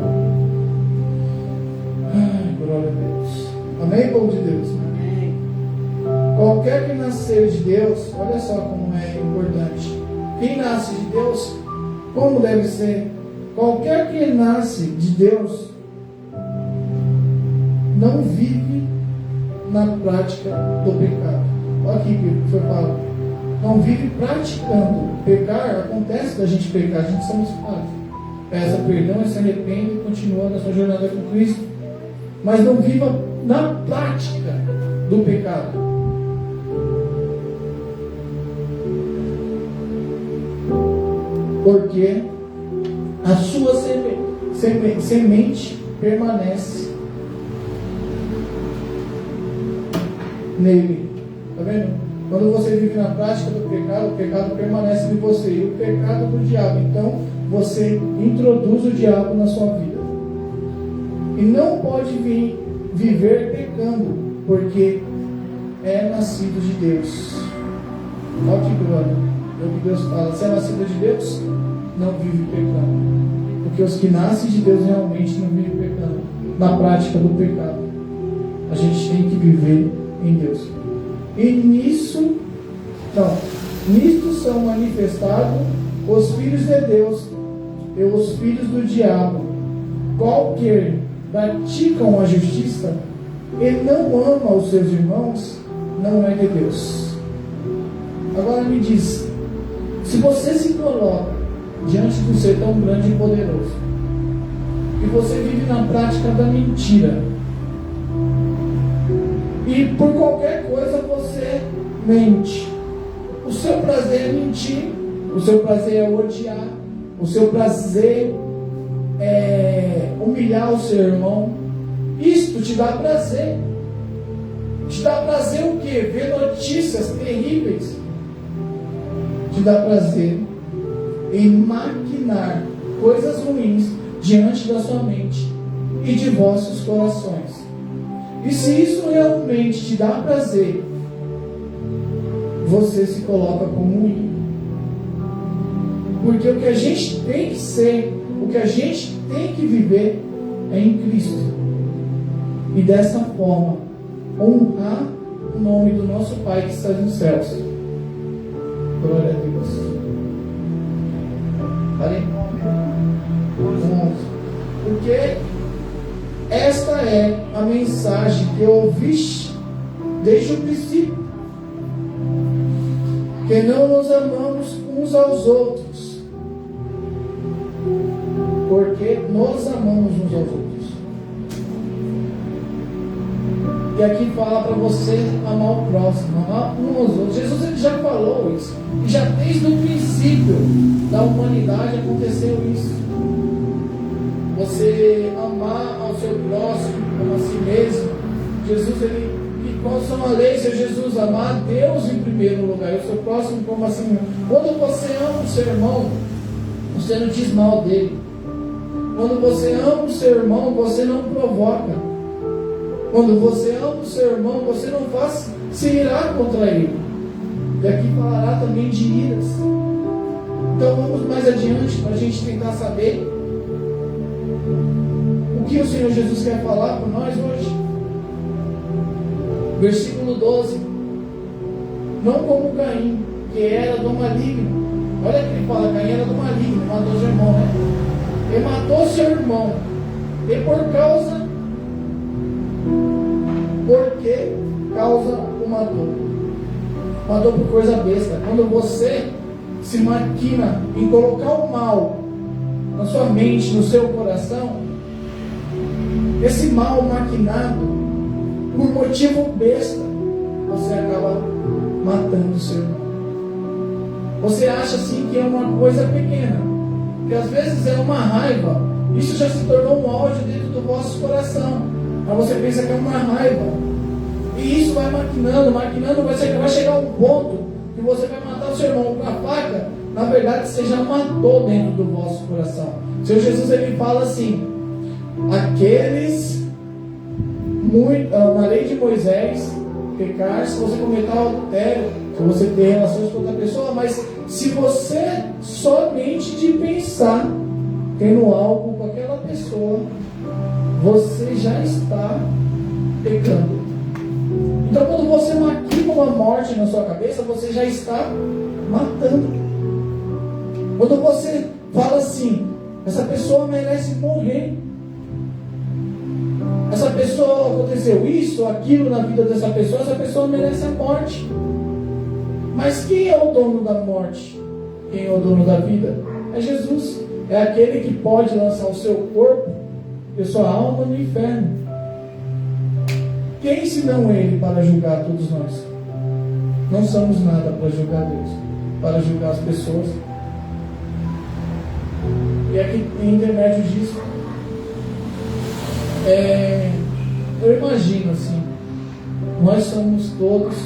Ai, glória a Deus. Amém, povo de Deus? Amém. Qualquer que nascer de Deus, olha só como é importante. Quem nasce de Deus, como deve ser? Qualquer que nasce de Deus não vive na prática do pecado. Olha aqui que foi falado. Não vive praticando. Pecar, acontece da gente pecar, a gente somos falhos. Peça perdão e se arrepende e continua na sua jornada com Cristo. Mas não viva na prática do pecado. Porque a sua semente permanece nele. Está vendo? Quando você vive na prática do pecado, o pecado permanece em você. E o pecado do diabo. Então, você introduz o diabo na sua vida. E não pode viver pecando, porque é nascido de Deus. Olha que glória. É o que Deus fala. Se é nascido de Deus, não vive pecando. Porque os que nascem de Deus realmente não vivem pecando. Na prática do pecado. A gente tem que viver em Deus. E nisto são manifestados os filhos de Deus e os filhos do diabo. Qualquer praticam a justiça e não ama os seus irmãos, não é de Deus. Agora me diz, se você se coloca diante de um ser tão grande e poderoso, e você vive na prática da mentira, e por qualquer coisa você mente. O seu prazer é mentir, o seu prazer é odiar, o seu prazer é humilhar o seu irmão. Isto te dá prazer. Te dá prazer o quê? Ver notícias terríveis. Te dá prazer em maquinar coisas ruins diante da sua mente e de vossos corações. E se isso realmente te dá prazer, você se coloca como um ímpio. Porque o que a gente tem que ser, o que a gente tem que viver é em Cristo. E dessa forma, honrar o nome do nosso Pai que está nos céus. Glória a Deus. Falei? Porque esta é a mensagem que eu ouvi desde o princípio. Que não nos amamos uns aos outros. Porque nós amamos uns aos outros. E aqui fala para você amar o próximo, amar uns aos outros. Jesus ele já falou isso. E já desde o princípio da humanidade aconteceu isso. Você amar ao seu próximo como a si mesmo. Jesus, ele, e qual são a lei, Senhor Jesus? Amar a Deus em primeiro lugar, e o seu próximo como a si mesmo. Quando você ama o seu irmão, você não diz mal dele. Quando você ama o seu irmão, você não provoca. Quando você ama o seu irmão, você não faz se irar contra ele. E aqui falará também de iras. Então vamos mais adiante para a gente tentar saber o que o Senhor Jesus quer falar para nós hoje. Versículo 12. Não como Caim, que era do maligno. Olha que ele fala, Caim era do maligno, matou seu irmão, né? Ele matou seu irmão. E por que causa o matou? Matou por coisa besta. Quando você se maquina em colocar o mal na sua mente, no seu coração, esse mal maquinado por motivo besta, você acaba matando o seu irmão. Você acha assim que é uma coisa pequena, que às vezes é uma raiva, isso já se tornou um ódio dentro do vosso coração, mas você pensa que é uma raiva, e isso vai maquinando, vai chegar um ponto que você vai matar o seu irmão com a faca. Na verdade você já matou dentro do vosso coração. O Senhor Jesus, ele fala assim: aqueles, na lei de Moisés, pecar se você cometer adultério, se você ter relações com outra pessoa, mas se você somente de pensar tendo algo com aquela pessoa, você já está pecando. Então, quando você maquina uma morte na sua cabeça, você já está matando. Quando você fala assim: essa pessoa merece morrer, essa pessoa, aconteceu isso, aquilo na vida dessa pessoa, essa pessoa merece a morte. Mas quem é o dono da morte? Quem é o dono da vida? É Jesus. É aquele que pode lançar o seu corpo e a sua alma no inferno. Quem senão Ele para julgar todos nós? Não somos nada para julgar Deus, para julgar as pessoas. E aqui, em intermédio disso, eu imagino assim: nós somos todos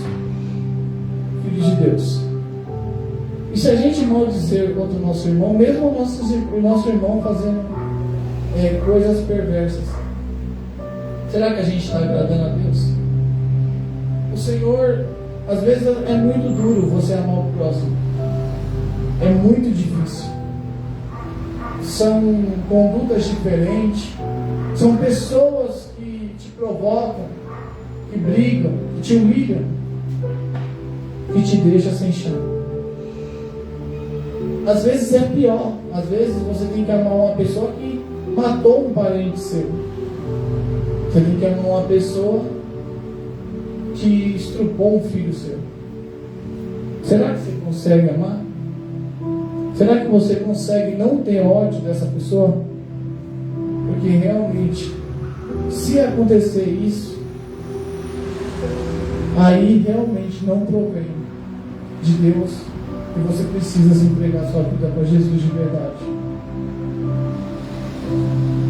filhos de Deus. E se a gente maldizer contra o nosso irmão, mesmo o nosso irmão fazendo coisas perversas, será que a gente está agradando a Deus? O Senhor, às vezes é muito duro você amar o próximo. É muito difícil. São condutas diferentes. São pessoas que te provocam, que brigam, que te humilham, que te deixam sem chão. Às vezes é pior. Às vezes você tem que amar uma pessoa que matou um parente seu. Você tem que amar uma pessoa que estrupou um filho seu. Será que você consegue amar? Será que você consegue não ter ódio dessa pessoa? Porque realmente, se acontecer isso, aí realmente não provém de Deus, e você precisa se entregar sua vida para Jesus de verdade.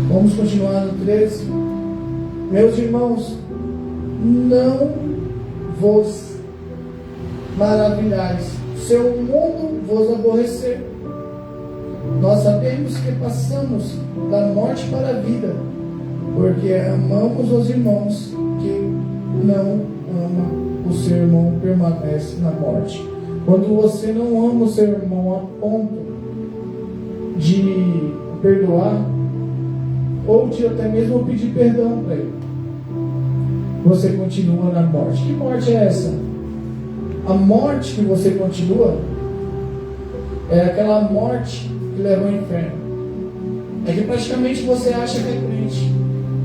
Vamos continuar no 13. Meus irmãos, não vos maravilhais se o mundo vos aborrecer. Nós sabemos que passamos da morte para a vida, porque amamos os irmãos. Que não ama o seu irmão permanece na morte. Quando você não ama o seu irmão a ponto de perdoar, ou de até mesmo pedir perdão para ele, você continua na morte. Que morte é essa? A morte que você continua é aquela morte que leva ao inferno. É que praticamente você acha que é crente,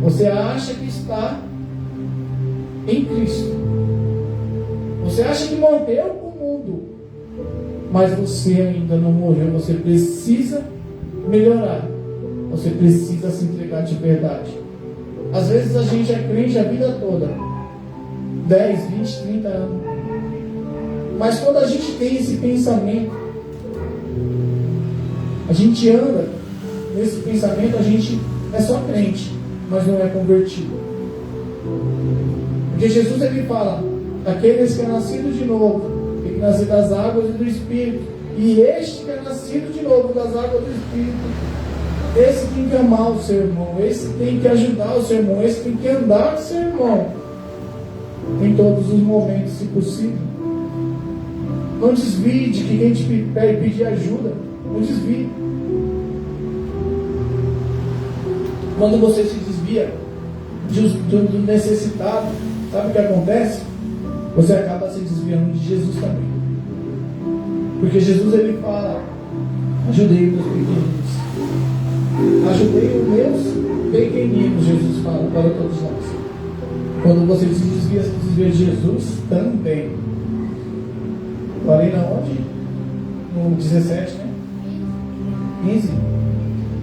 você acha que está em Cristo, você acha que morreu com o mundo, mas você ainda não morreu. Você precisa melhorar, você precisa se entregar de verdade. Às vezes a gente é crente a vida toda, 10, 20, 30 anos, mas quando a gente tem esse pensamento, a gente anda nesse pensamento, a gente é só crente, mas não é convertido. Porque Jesus, ele fala: aqueles que é nascido de novo tem que nascer das águas e do Espírito, e este que é nascido de novo das águas do Espírito, esse tem que amar o seu irmão, esse tem que ajudar o seu irmão, esse tem que andar com o seu irmão em todos os momentos, se possível. Não desvie de que quem te pede pedir ajuda. Não desvie. Quando você se desvia do necessitado, sabe o que acontece? você acaba se desviando de Jesus também. Porque Jesus, ele fala: ajudei os meus pequeninos. Ajudei os meus pequeninos, Jesus fala para todos nós. Quando você se desvia de Jesus também. Parei na onde? No 17, né? 15.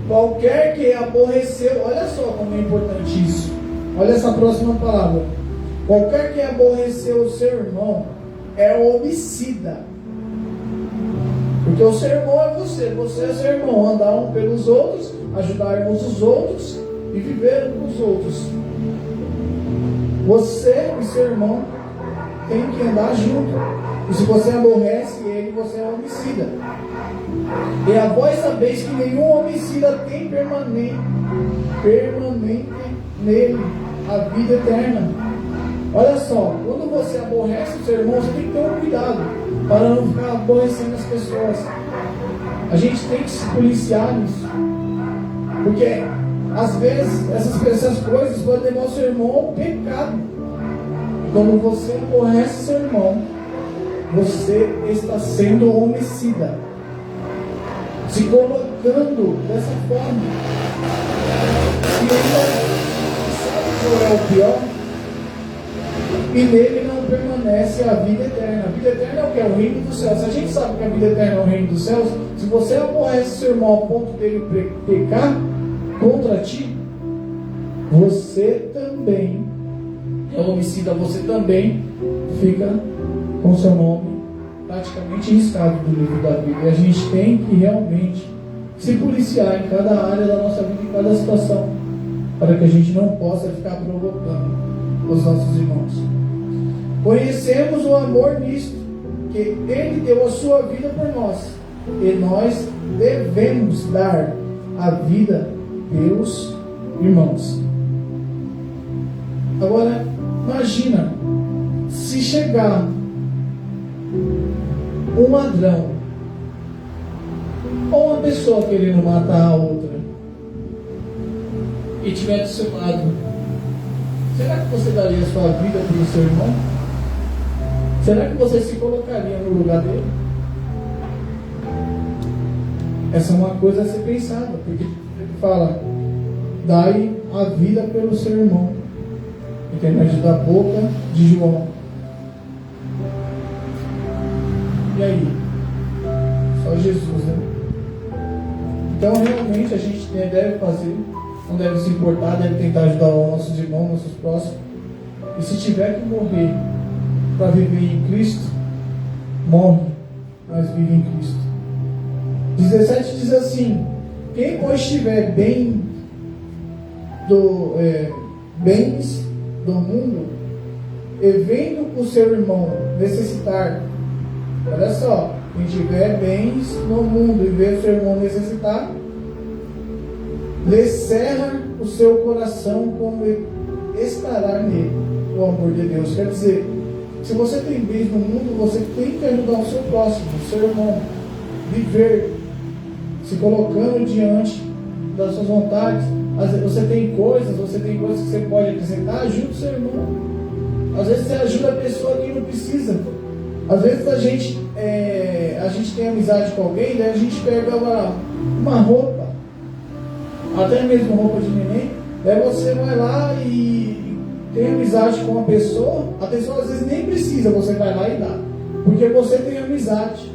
Qualquer que aborreceu, olha só como é importante isso. Olha essa próxima palavra. Qualquer que aborreceu o seu irmão é homicida. Porque o seu irmão é você é seu irmão. Andar um pelos outros, ajudarmos os outros e viver com os outros. Você e seu irmão tem que andar junto. E se você aborrece ele, você é homicida. E a vós sabeis que nenhum homicida tem permanente nele a vida eterna. Olha só, quando você aborrece o seu irmão, você tem que ter um cuidado para não ficar aborrecendo as pessoas. A gente tem que se policiar nisso. Porque às vezes essas coisas podem levar o seu irmão ao pecado. Quando você aborrece seu irmão, você está sendo homicida, se colocando dessa forma. E ainda sabe qual é o pior? E nele não permanece a vida eterna. A vida eterna é o que? É o reino dos céus. Se a gente sabe que a vida eterna é o reino dos céus, se você aborrece seu irmão ao ponto dele pecar contra ti, você também é homicida, você também fica com seu nome praticamente riscado do livro da vida. E a gente tem que realmente se policiar em cada área da nossa vida, em cada situação, para que a gente não possa ficar provocando os nossos irmãos. Conhecemos o amor nisto, que Ele deu a sua vida por nós, e nós devemos dar a vida pelos irmãos. Agora, imagina se chegar um ladrão ou uma pessoa querendo matar a outra e estiver do seu lado. Será que você daria a sua vida pelo seu irmão? Será que você se colocaria no lugar dele? Essa é uma coisa a ser pensada, porque ele fala: dai a vida pelo seu irmão. Intermédio da boca de João. E aí? Só Jesus, né? Então realmente a gente deve fazer, não deve se importar, deve tentar ajudar os nossos irmãos, nossos próximos. E se tiver que morrer para viver em Cristo, morre, mas vive em Cristo. 17 diz assim: quem pois tiver bens do mundo, e vendo o seu irmão necessitar, olha só, quem tiver bens no mundo e ver o seu irmão necessitar, lhe cerra o seu coração, como estará nele o amor de Deus. Quer dizer, se você tem bens no mundo, você tem que ajudar o seu próximo, o seu irmão, viver, se colocando diante das suas vontades. Às vezes você tem coisas que você pode acrescentar, ajuda o seu irmão. Às vezes você ajuda a pessoa que não precisa. Às vezes a gente tem amizade com alguém, daí a gente pega uma roupa, até mesmo roupa de neném, daí você vai lá e tem amizade com a pessoa às vezes nem precisa, você vai lá e dá, porque você tem amizade.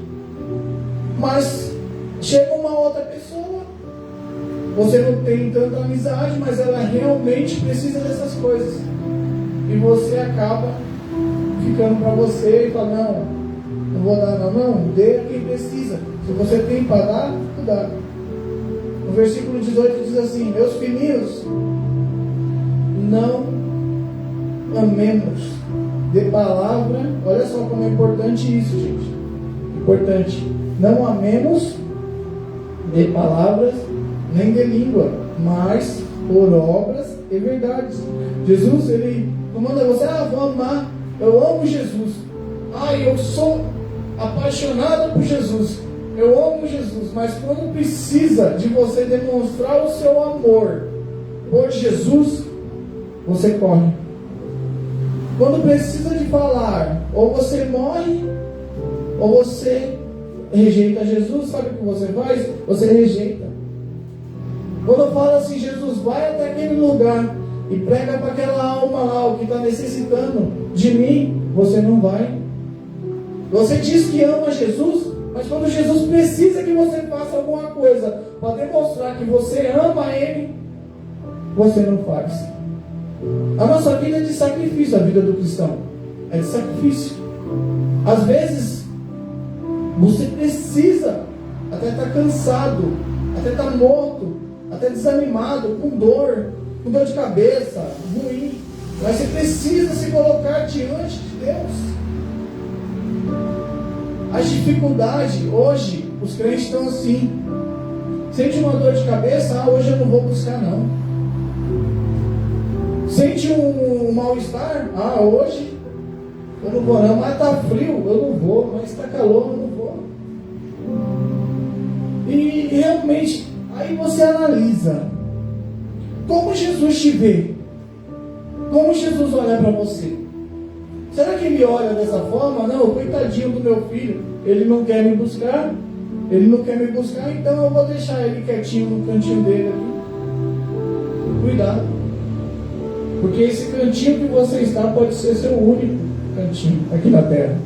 Mas chega uma outra pessoa, você não tem tanta amizade, mas ela realmente precisa dessas coisas, e você acaba ficando para você e fala: não vou dar, não, dê a quem precisa. Se você tem para dar, dá. No versículo 18 diz assim: meus filhinhos, não amemos de palavra. Olha só como é importante isso, gente. Importante. Não amemos de palavras nem de língua, mas por obras e verdades. Jesus, ele não manda você: vou amar, eu amo Jesus, eu sou apaixonado por Jesus, eu amo Jesus. Mas quando precisa de você demonstrar o seu amor por Jesus, você corre. Quando precisa de falar, ou você morre, ou você rejeita Jesus. Sabe o que você faz? Você rejeita. Quando fala assim, Jesus, vai até aquele lugar e prega para aquela alma lá, o que está necessitando de mim, você não vai. Você diz que ama Jesus, mas quando Jesus precisa que você faça alguma coisa para demonstrar que você ama Ele, você não faz. A nossa vida é de sacrifício, a vida do cristão é de sacrifício. Às vezes você precisa, até estar cansado, até estar morto, até desanimado, com dor de cabeça, ruim, mas você precisa se colocar diante de Deus. As dificuldades, hoje, os crentes estão assim. Sente uma dor de cabeça, hoje eu não vou buscar não. Sente um mal-estar, hoje eu não vou não, mas está frio, eu não vou, mas está calor, eu não vou. E realmente, aí você analisa, como Jesus te vê? Como Jesus olha para você? Será que ele olha dessa forma? Não, coitadinho do meu filho, ele não quer me buscar, então eu vou deixar ele quietinho no cantinho dele ali. Cuidado, porque esse cantinho que você está pode ser seu único cantinho aqui na terra,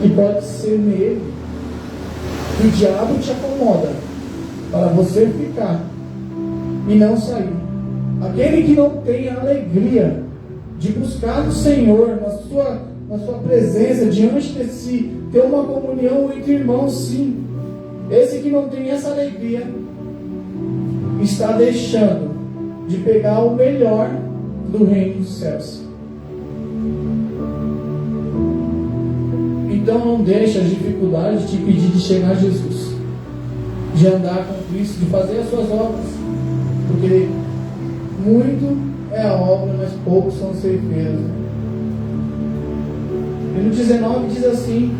e pode ser nele que o diabo te acomoda para você ficar e não sair. Aquele que não tem a alegria de buscar o Senhor na sua presença, diante de si, ter uma comunhão entre irmãos, sim. Esse que não tem essa alegria está deixando de pegar o melhor do reino dos céus. Então não deixe as dificuldades te impedir de chegar a Jesus, de andar com Cristo, de fazer as suas obras, porque muito é a obra, mas poucos são os ceifeiros. E no 19 diz assim,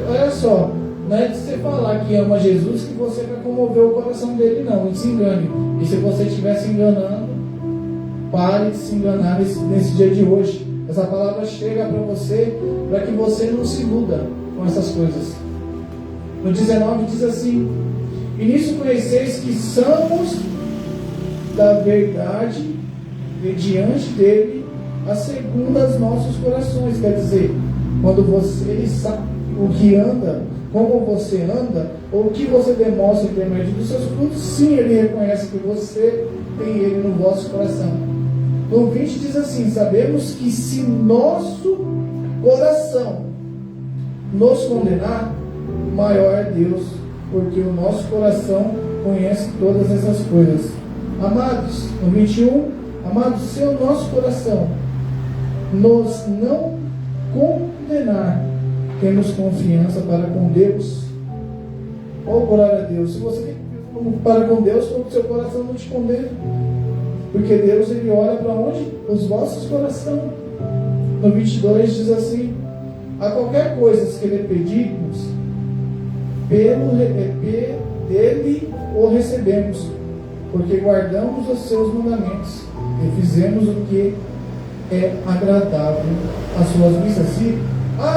olha só, não é de você falar que ama Jesus que você vai comover o coração dele, não se engane. E se você estiver se enganando, pare de se enganar nesse dia de hoje. Essa palavra chega para você, para que você não se iluda com essas coisas. No 19 diz assim, e nisso conheceis que somos da verdade e diante dele a segunda os nossos corações. Quer dizer, quando ele sabe o que anda, como você anda, ou o que você demonstra em intermédio dos seus frutos, sim, ele reconhece que você tem ele no vosso coração. No 20 diz assim, sabemos que se nosso coração nos condenar, maior é Deus, porque o nosso coração conhece todas essas coisas. Amados, no 21, amados, se o nosso coração nos não condenar, temos confiança para com Deus. Oh, glória a Deus. Se você tem para com Deus, quando o seu coração não te condena, porque Deus, ele olha para onde? Os vossos corações. No 22 diz assim, a qualquer coisa que lhe pedirmos, dele o recebemos, porque guardamos os seus mandamentos e fizemos o que é agradável às suas vistas.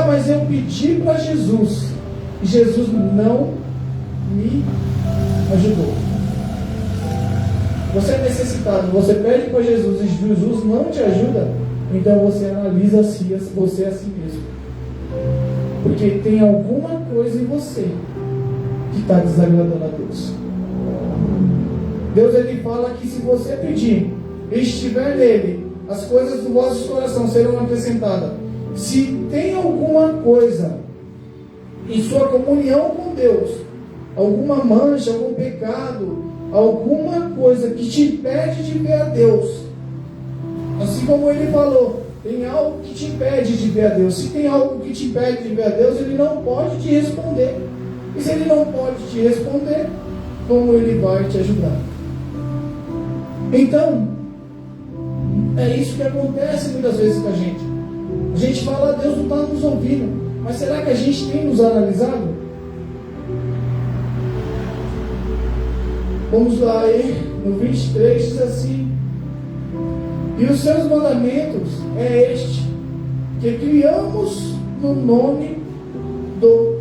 Mas eu pedi para Jesus e Jesus não me ajudou. Você é necessitado, você pede para Jesus e Jesus não te ajuda, então você analisa você a si mesmo, porque tem alguma coisa em você que está desagradando a Deus. Deus, ele fala que se você pedir e estiver nele, as coisas do vosso coração serão acrescentadas. Se tem alguma coisa em sua comunhão com Deus, alguma mancha, algum pecado, alguma coisa que te impede de ver a Deus, assim como ele falou, tem algo que te impede de ver a Deus. Se tem algo que te impede de ver a Deus, ele não pode te responder. E se ele não pode te responder, como ele vai te ajudar? Então, é isso que acontece muitas vezes com a gente. A gente fala, Deus não está nos ouvindo, mas será que a gente tem nos analisado? Vamos lá, no 23 diz assim, e os seus mandamentos é este, que criamos no nome do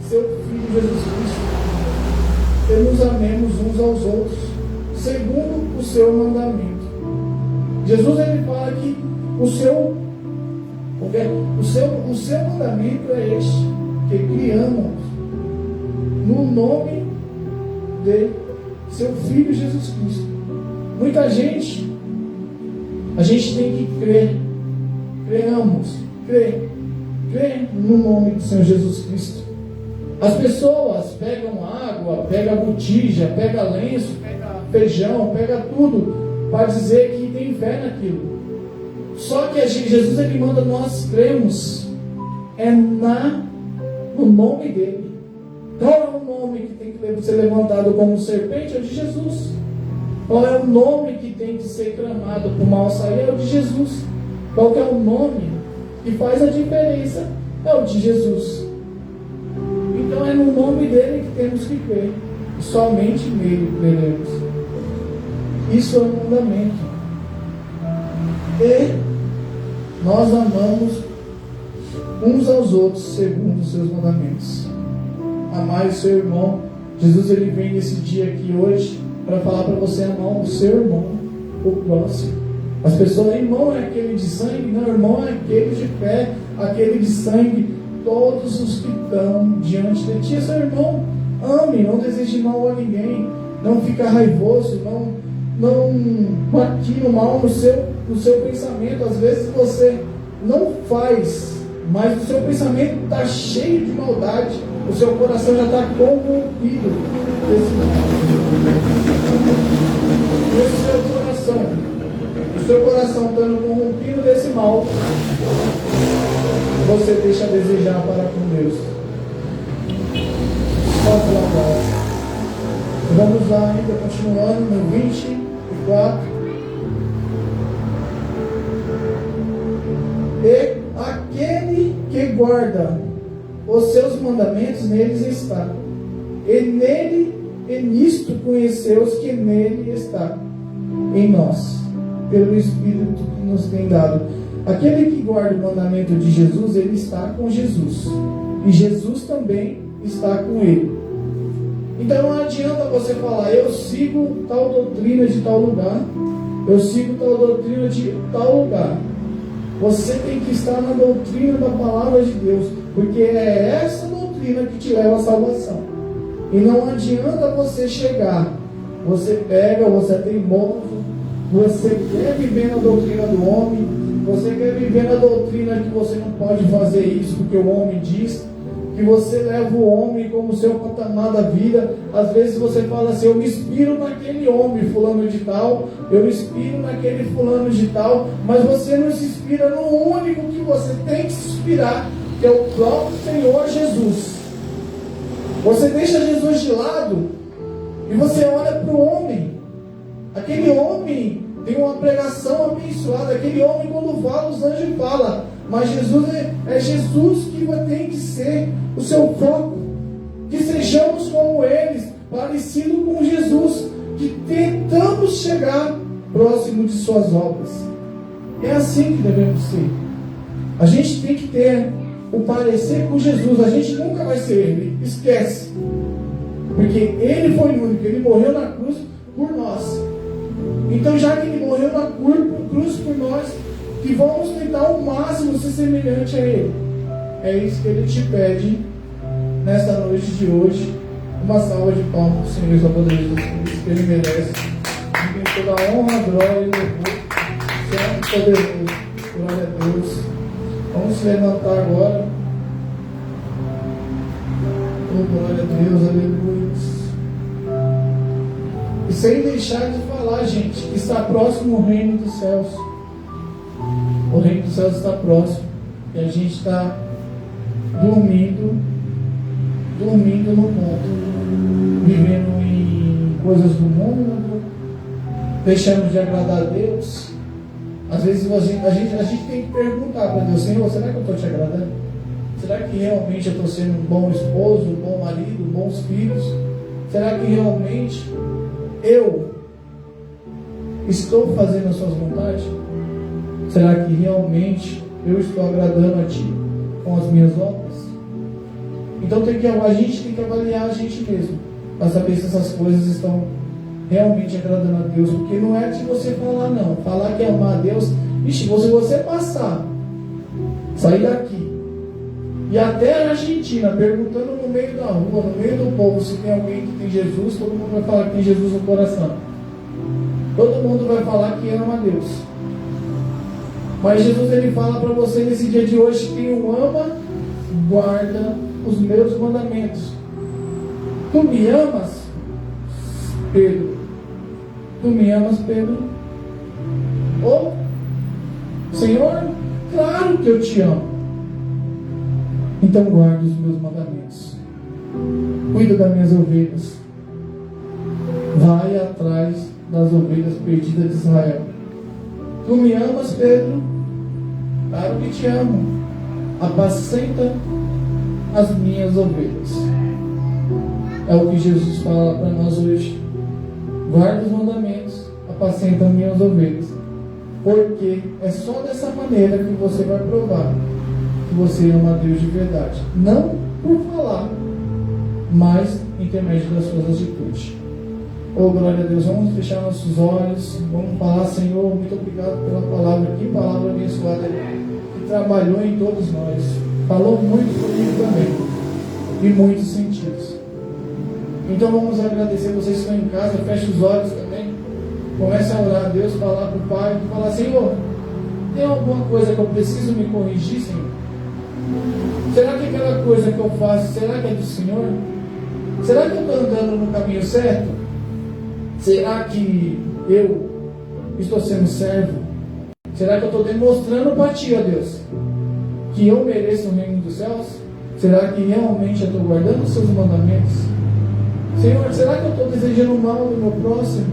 seu Filho Jesus Cristo, e nos amemos uns aos outros, segundo o seu mandamento. Jesus, ele fala que o seu mandamento é este, que criamos no nome de seu Filho Jesus Cristo. Muita gente, a gente tem que crer no nome do Senhor Jesus Cristo. As pessoas pegam água, pegam botija, pegam lenço, pegam feijão, pegam tudo para dizer que tem fé naquilo. Só que Jesus, ele manda nós cremos no nome dele. Qual é o nome que tem que ser levantado como serpente? É o de Jesus. Qual é o nome que tem que ser clamado para o mal sair? É o de Jesus. Qual que é o nome que faz a diferença? É o de Jesus. Então é no nome dele que temos que crer. E somente nele creremos. Isso é o mandamento. E nós amamos uns aos outros segundo os seus mandamentos. Amar o seu irmão. Jesus, ele vem nesse dia aqui hoje para falar para você amar o seu irmão, o próximo. As pessoas, irmão é aquele de sangue? Não, irmão é aquele de fé, aquele de sangue. Todos os que estão diante de ti, seu irmão, ame, não deseje mal a ninguém, não fica raivoso, não maquina o mal no seu pensamento. Às vezes você não faz, mas o seu pensamento está cheio de maldade, o seu coração já está corrompido desse mal. O seu coração estando corrompido desse mal, você deixa a desejar para com Deus. Vamos lá ainda, continuando no 24. E aquele que guarda os seus mandamentos, neles está. E nisto conheceus que nele está, em nós, pelo Espírito que nos tem dado. Aquele que guarda o mandamento de Jesus, ele está com Jesus. E Jesus também está com ele. Então não adianta você falar, eu sigo tal doutrina de tal lugar, eu sigo tal doutrina de tal lugar. Você tem que estar na doutrina da palavra de Deus, porque é essa doutrina que te leva à salvação. E não adianta você chegar, você pega, você é teimoso, você quer viver na doutrina do homem, você quer viver na doutrina que você não pode fazer isso porque o homem diz, que você leva o homem como seu patamar da vida. Às vezes você fala assim, eu me inspiro naquele homem fulano de tal, eu me inspiro naquele fulano de tal, mas você não se inspira no único que você tem que se inspirar, que é o próprio Senhor Jesus. Você deixa Jesus de lado e você olha para o homem. Aquele homem tem uma pregação abençoada, aquele homem quando fala, os anjos falam, mas Jesus é Jesus que tem que ser o seu foco, que sejamos como eles, parecido com Jesus, que tentamos chegar próximo de suas obras. É assim que devemos ser. A gente tem que ter o parecer com Jesus. A gente nunca vai ser ele, esquece, porque ele foi o único, ele morreu na cruz por nós. Então, já que ele morreu na cruz por nós, que vamos tentar ao máximo ser semelhante a ele. É isso que ele te pede nesta noite de hoje. Uma salva de palmas para o Senhor e Salvador Jesus Cristo, que ele merece. E toda a honra, glória e louvor. Santo e poderoso. Glória a Deus. Vamos se levantar agora. Oh, glória a Deus, aleluia. E sem deixar de falar, gente, que está próximo o reino dos céus. O reino dos céus está próximo. E a gente está dormindo no mundo, vivendo em coisas do mundo, deixando de agradar a Deus. Às vezes a gente tem que perguntar para Deus, Senhor, será que eu estou te agradando? Será que realmente eu estou sendo um bom esposo, um bom marido, bons filhos? Será que realmente eu estou fazendo as suas vontades? Será que realmente eu estou agradando a Ti com as minhas obras? Então a gente tem que avaliar a gente mesmo, para saber se essas coisas estão realmente agradando a Deus. Porque não é de você falar não. Falar que é amar a Deus. Ixi, se você passar, sair daqui e até a Argentina, perguntando no meio da rua, no meio do povo, se tem alguém que tem Jesus, todo mundo vai falar que tem Jesus no coração. Todo mundo vai falar que ama a Deus. Mas Jesus, ele fala para você nesse dia de hoje: quem o ama, guarda os meus mandamentos. Tu me amas, Pedro? Tu me amas, Pedro? Ou, Senhor, claro que eu te amo. Então guarda os meus mandamentos. Cuida das minhas ovelhas. Vai atrás das ovelhas perdidas de Israel. Tu me amas, Pedro? Claro que te amo. Apacenta as minhas ovelhas. É o que Jesus fala para nós hoje. Guarda os mandamentos, apacenta as minhas ovelhas. Porque é só dessa maneira que você vai provar que você ama a Deus de verdade. Não por falar, mas em intermédio das suas atitudes. Oh, glória a Deus. Vamos fechar nossos olhos. Vamos falar: Senhor, muito obrigado pela palavra. Que palavra abençoada, que trabalhou em todos nós. Falou muito comigo também, em muitos sentidos. Então vamos agradecer. Vocês que estão em casa, feche os olhos também. Comece a orar a Deus, falar para o Pai, falar: Senhor, tem alguma coisa que eu preciso me corrigir, Senhor? Será que aquela coisa que eu faço, será que é do Senhor? Será que eu estou andando no caminho certo? Será que eu estou sendo servo? Será que eu estou demonstrando para Ti, ó Deus, que eu mereço o reino dos céus? Será que realmente eu estou guardando os Seus mandamentos? Senhor, será que eu estou desejando o mal do meu próximo?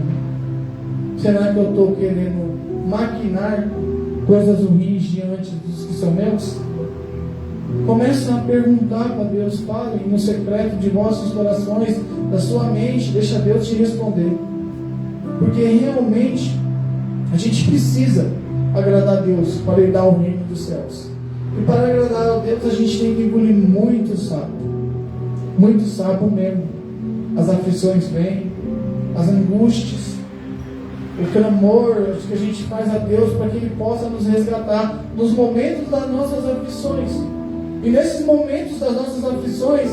Será que eu estou querendo maquinar coisas ruins diante dos que são meus? Comece a perguntar para Deus. Fale no secreto de vossos corações, da sua mente. Deixa Deus te responder. Porque realmente a gente precisa agradar a Deus para herdar o reino dos céus. E para agradar a Deus a gente tem que engolir muito sapo. Muito sapo mesmo. As aflições vêm, as angústias, o clamor que a gente faz a Deus para que Ele possa nos resgatar nos momentos das nossas aflições. E nesses momentos das nossas aflições,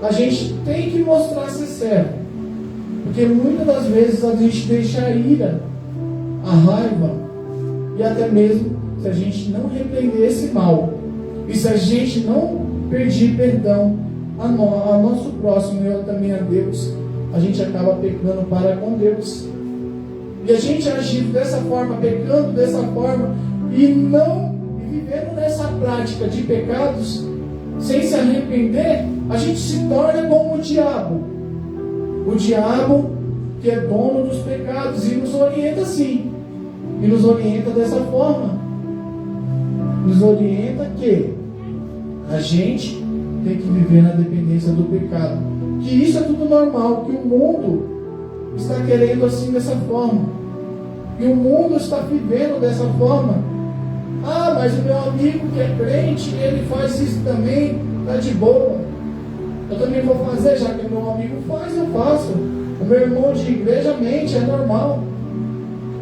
a gente tem que mostrar ser servo. Porque muitas das vezes a gente deixa a ira, a raiva, e até mesmo se a gente não repreender esse mal, e se a gente não pedir perdão a nosso próximo e também a Deus, a gente acaba pecando para com Deus. E a gente agindo dessa forma, pecando dessa forma, e vivendo nessa prática de pecados, sem se arrepender, a gente se torna como o diabo. O diabo que é dono dos pecados e nos orienta assim. E nos orienta dessa forma. Nos orienta que a gente tem que viver na dependência do pecado. Que isso é tudo normal, que o mundo está querendo assim dessa forma. E o mundo está vivendo dessa forma. Ah, mas o meu amigo que é crente, ele faz isso também, está de boa. Eu também vou fazer, já que o meu amigo faz, eu faço. O meu irmão de igreja mente, é normal.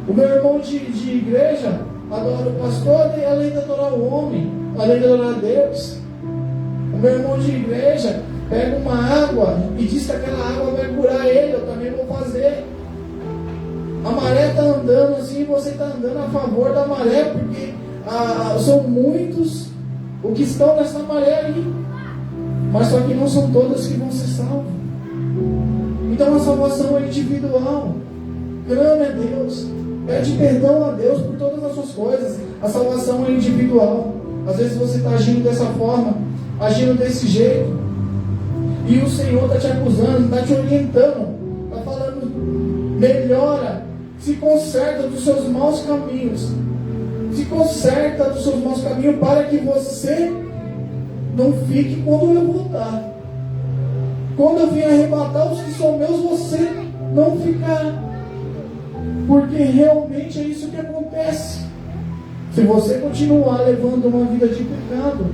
O meu irmão de igreja adora o pastor, além de adorar o homem, além de adorar a Deus. O meu irmão de igreja pega uma água e diz que aquela água vai curar ele, eu também vou fazer. A maré está andando assim, você está andando a favor da maré, porque são muitos os que estão nessa maré aí, mas só que não são todos que vão ser salvos. Então a salvação é individual. Clame a Deus, pede perdão a Deus por todas as suas coisas. A salvação é individual. Às vezes você está agindo dessa forma, agindo desse jeito, e o Senhor está te acusando, está te orientando, está falando: melhora, se conserta dos seus maus caminhos. Se conserta dos seus maus caminhos, para que você não fique quando eu voltar. Quando eu vier arrebatar os que são meus, você não ficar. Porque realmente é isso que acontece. Se você continuar levando uma vida de pecado,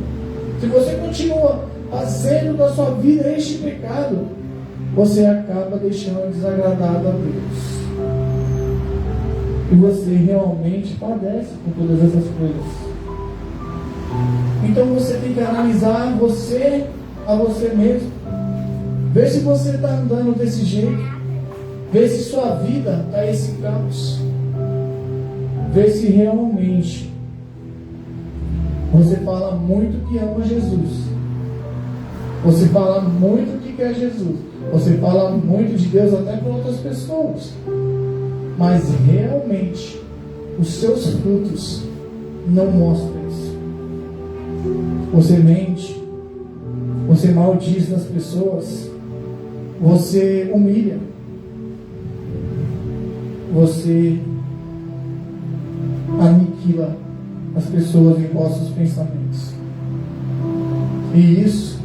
se você continua fazendo da sua vida este pecado, você acaba deixando desagradado a Deus. E você realmente padece com todas essas coisas. Então você tem que analisar a você mesmo. Ver se você está andando desse jeito. Ver se sua vida está esse caos. Ver se realmente você fala muito que ama Jesus. Você fala muito que quer Jesus. Você fala muito de Deus até para outras pessoas. Mas realmente os seus frutos não mostram isso. Você mente. Você maldiz nas pessoas. Você humilha. Você aniquila as pessoas em vossos pensamentos. E isso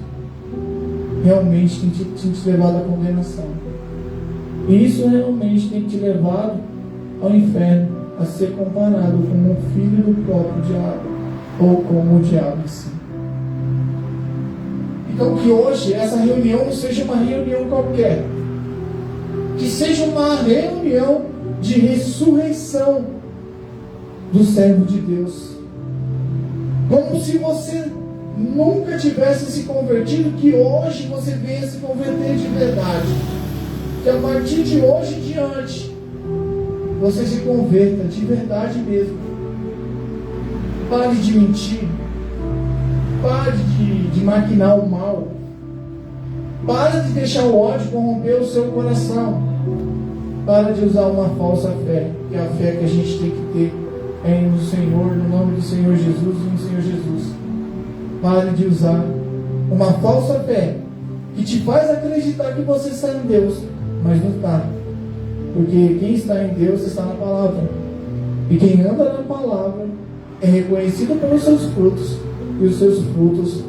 realmente tem te levado à condenação. E isso realmente tem te levado ao inferno, a ser comparado como um filho do próprio diabo, ou como o diabo em si. Então que hoje essa reunião não seja uma reunião qualquer. Que seja uma reunião de ressurreição do servo de Deus. Como se você nunca tivesse se convertido, que hoje você venha se converter de verdade. Que a partir de hoje em diante, você se converta de verdade mesmo. Pare de mentir. Pare de maquinar o mal. Pare de deixar o ódio corromper o seu coração. Pare de usar uma falsa fé. Que a fé que a gente tem que ter é no Senhor, no nome do Senhor Jesus e no Senhor Jesus. Pare de usar uma falsa fé que te faz acreditar que você está em Deus, mas não está. Porque quem está em Deus está na palavra. E quem anda na palavra é reconhecido pelos seus frutos. E os seus frutos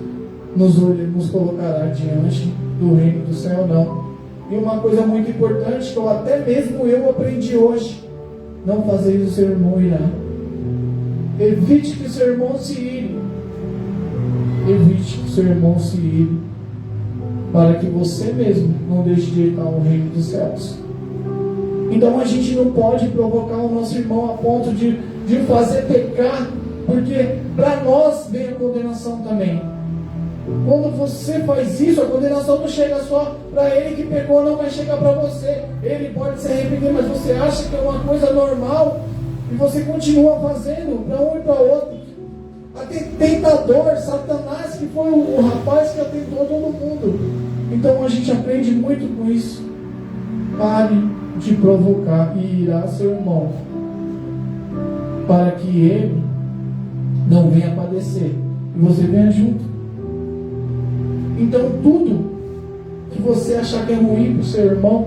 nos colocará diante do reino do céu, não. E uma coisa muito importante que até mesmo eu aprendi hoje: não fazer o seu irmão irá. Evite que o seu irmão se ire. Evite que o seu irmão se ire, para que você mesmo não deixe de entrar no reino dos céus. Então a gente não pode provocar o nosso irmão a ponto de fazer pecar, porque para nós vem a condenação também. Quando você faz isso, a condenação não chega só para ele que pecou, não vai chegar para você. Ele pode se arrepender, mas você acha que é uma coisa normal e você continua fazendo para um e para outro. Até tentador, Satanás, que foi o rapaz que atentou todo mundo. Então a gente aprende muito com isso. Pare de provocar e irá seu irmão, para que ele não venha padecer e você venha junto. Então tudo que você achar que é ruim para o seu irmão,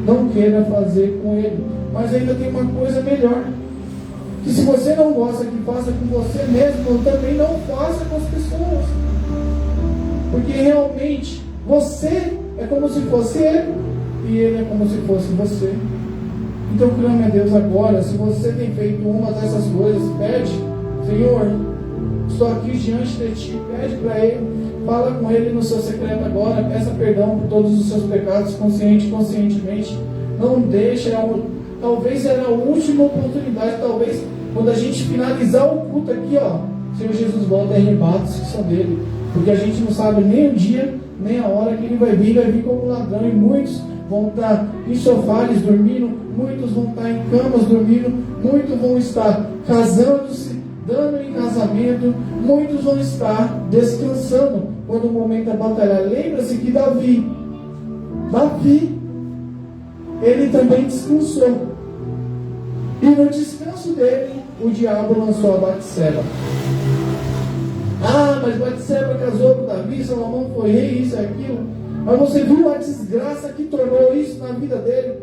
não queira fazer com ele. Mas ainda tem uma coisa melhor: que se você não gosta que faça com você mesmo, também não faça com as pessoas. Porque realmente você é como se fosse ele e ele é como se fosse você. Então clame a Deus agora. Se você tem feito uma dessas coisas, pede: Senhor, estou aqui diante de Ti. Pede para Ele, fala com Ele no seu secreto agora, peça perdão por todos os seus pecados, consciente e conscientemente. Não deixe, talvez era a última oportunidade, talvez quando a gente finalizar o culto aqui, Senhor Jesus volta e arrebata os que são dele, porque a gente não sabe nem o dia, nem a hora que ele vai vir como ladrão, e muitos vão estar em sofás dormindo, muitos vão estar em camas dormindo, muitos vão estar casando-se, dando em casamento, muitos vão estar descansando quando o momento da batalha. Lembra-se que Davi, ele também descansou, e no descanso dele, o diabo lançou a Batseba. Mas Batseba casou com Davi, Salomão foi rei, isso e aquilo. Mas você viu a desgraça que tornou isso na vida dele?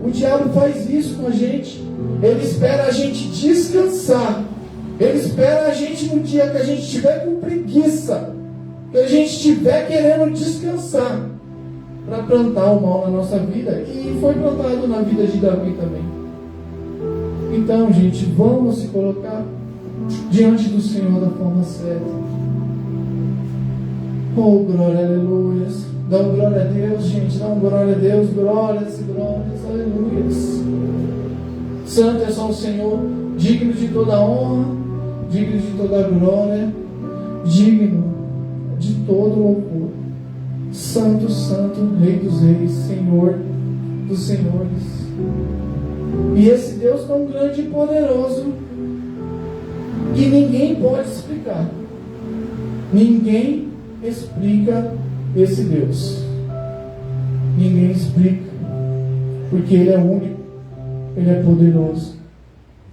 O diabo faz isso com a gente. Ele espera a gente descansar. Ele espera a gente no dia que a gente estiver com preguiça, que a gente estiver querendo descansar, para plantar o mal na nossa vida. E foi plantado na vida de Davi também. Então, gente, vamos se colocar diante do Senhor da forma certa. Oh, glória, aleluia. Dá um glória a Deus, gente. Dá um glória a Deus. Glórias e glórias, aleluia. Santo é só o Senhor, digno de toda honra, digno de toda glória, digno de todo louvor. Santo, santo, Rei dos reis, Senhor dos senhores. E esse Deus tão grande e poderoso que ninguém pode explicar. Ninguém explica esse Deus. Ninguém explica, porque Ele é único, Ele é poderoso,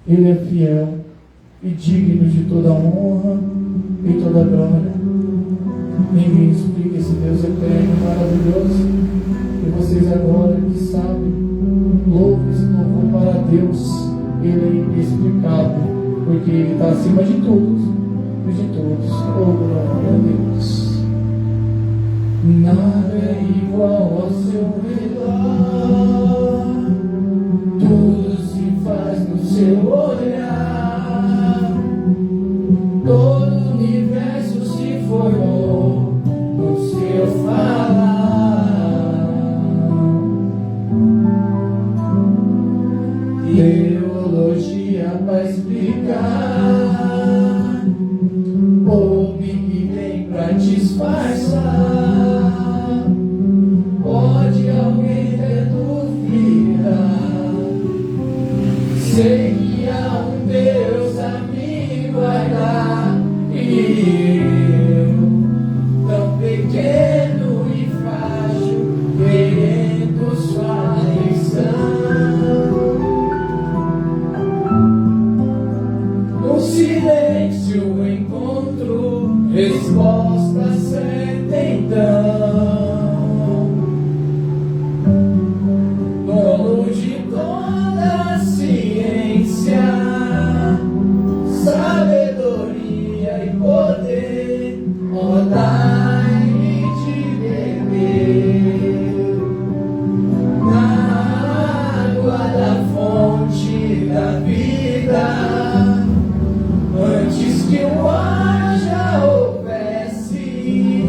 Ele é fiel e digno de toda honra e toda glória. Ninguém explica esse Deus eterno, maravilhoso. E vocês agora que sabem, louvem esse louvor para Deus. Ele é inexplicável, porque Ele está acima de tudo e de todos. Oh, glória a Deus. Nada é igual ao seu redor, tudo se faz no seu olhar, todo o universo se formou no seu falar. Teologia para explicar, ou Big Bang para disfarçar. Pode alguém ter dúvida? Sei que há um Deus a me guardar, e eu, tão pequeno e frágil, querendo sua atenção. No silêncio encontro resposta certa então. Dono de toda a ciência, sabedoria e poder, ó, dai-me de beber na água da fonte da vida. Antes que o ar já houvesse,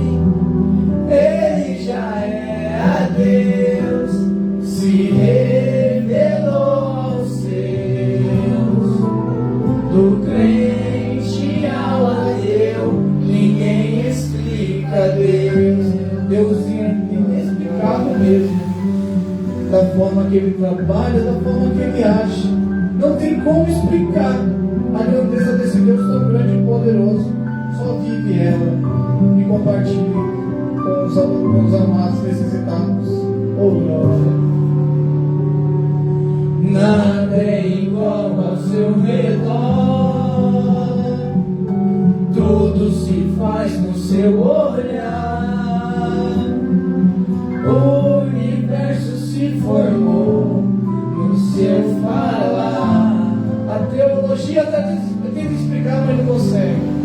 Ele já é a Deus, se revelou aos seus. Do crente ao ateu, ninguém explica Deus. Deus é inexplicável mesmo, da forma que Ele trabalha, da forma que Ele age. Não tem como explicar a grandeza desse Deus tão grande e poderoso. Só vive ela e compartilhe com os amados necessitados. Oh, glória! Nada é igual ao seu redor, tudo se faz no seu olhar, o universo se formou no seu falar. A teologia está tentando explicar, mas não consegue.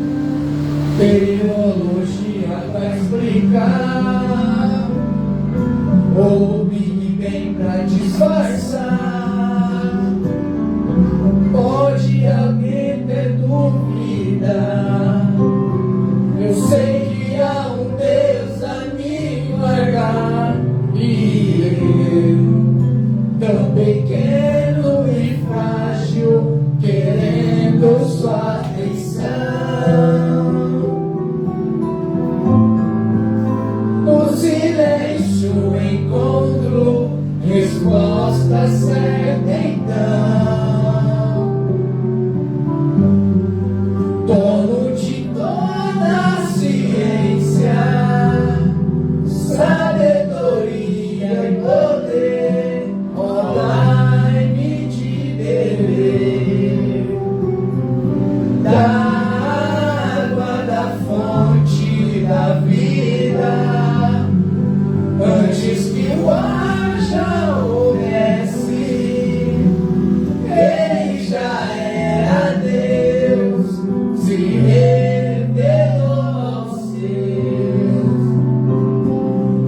Teologia para explicar, ou Big Bang para disfarçar. Pode alguém ter dúvida? Eu sei que há um Deus a me guardar, e eu, tão pequeno e frágil, querendo sua atenção. No silêncio encontro resposta certa então. Dono de toda a ciência, sabedoria e poder, ó, dai-me de beber da água da fonte da vida. Antes que o ar já houvesse, Ele já era Deus, se revelou aos seus.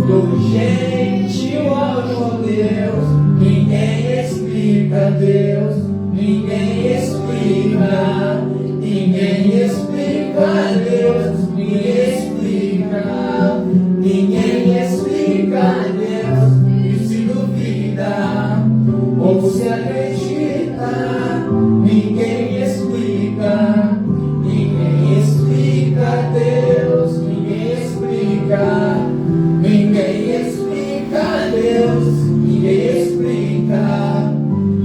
Do gentil ao judeu, ninguém explica Deus, ninguém explica, ninguém explica Deus, ninguém explica, ninguém explica Deus, e se duvida ou se acredita, ninguém explica, ninguém explica Deus, ninguém explica, ninguém explica Deus, ninguém explica,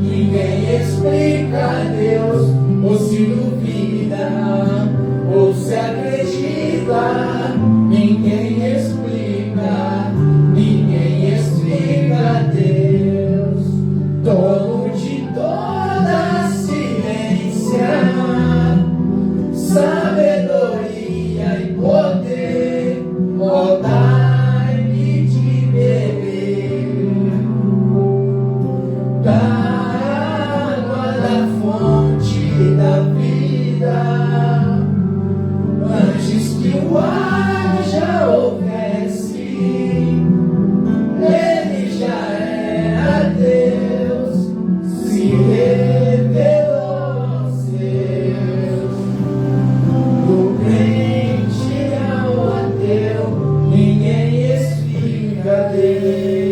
ninguém explica Deus, ou se duvida, ou se acredita, ninguém explica, ninguém explica Deus, dono de toda ciência, sabedoria e poder, ó, dai-me de beber da água da fonte da vida, antes que o ar já houvesse, ele já era Deus, se revelou aos seus. Do crente ao ateu, ninguém explica Deus.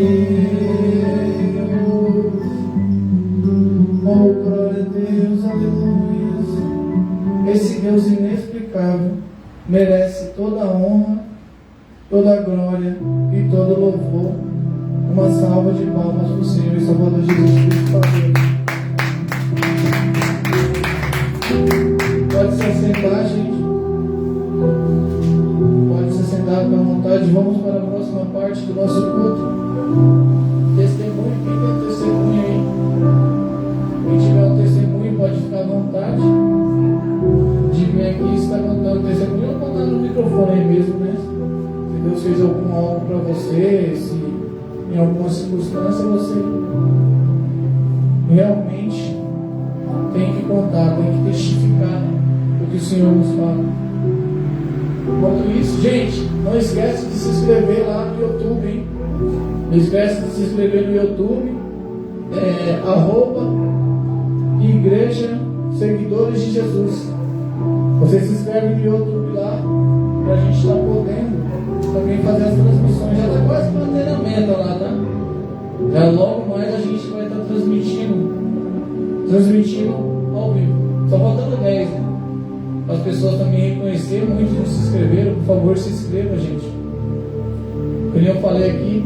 Oh, glória a Deus, aleluia. Esse Deus inexplicável merece toda a honra, toda a glória e todo o louvor. Uma salva de palmas para o Senhor e Salvador Jesus Cristo, por favor. Pode se assentar, gente. Pode se assentar com vontade. Vamos para a próxima parte do nosso culto. Testemunho, quem tem um testemunho aí? Quem tiver um testemunho pode ficar à vontade de vir aqui, está contando testemunho, ou contar no microfone aí mesmo, né? Se Deus fez algo para você, se em alguma circunstância você realmente tem que contar, tem que testificar o que o Senhor nos fala. Enquanto isso, gente, não esquece de se inscrever lá no YouTube, hein? Não esquece de se inscrever no YouTube, @Igreja Seguidores de Jesus. Você se inscreve no YouTube lá, para a gente estar podendo também fazer as transmissões. Já está quase batendo a meta lá, tá? Já logo mais a gente vai estar transmitindo ao vivo. Só faltando 10, né? Para as pessoas também reconhecerem, muitos não se inscreveram. Por favor, se inscreva, gente. Como eu falei aqui,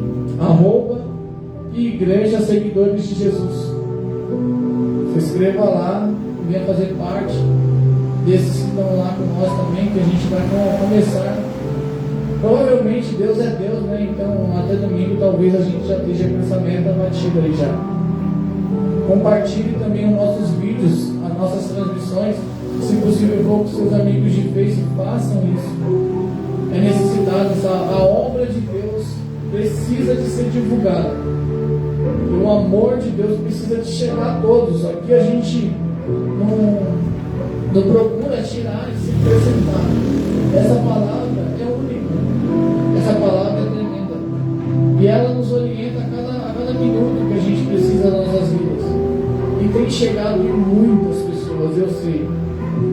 @Igreja Seguidores de Jesus. Se inscreva lá e venha fazer parte desses que estão lá com nós também, que a gente vai começar. Provavelmente Deus é Deus, né? Então até domingo talvez a gente já esteja com essa meta batida aí já. Compartilhe também os nossos vídeos, as nossas transmissões. Se possível, vou com seus amigos de Facebook, façam isso. É necessidade, a obra de Deus precisa de ser divulgada. E o amor de Deus precisa de chegar a todos. Aqui a gente não procura tirar e se apresentar. Essa palavra é única. Essa palavra é tremenda. E ela nos orienta a cada minuto que a gente precisa nas nossas vidas. E tem chegado em muitas pessoas, eu sei.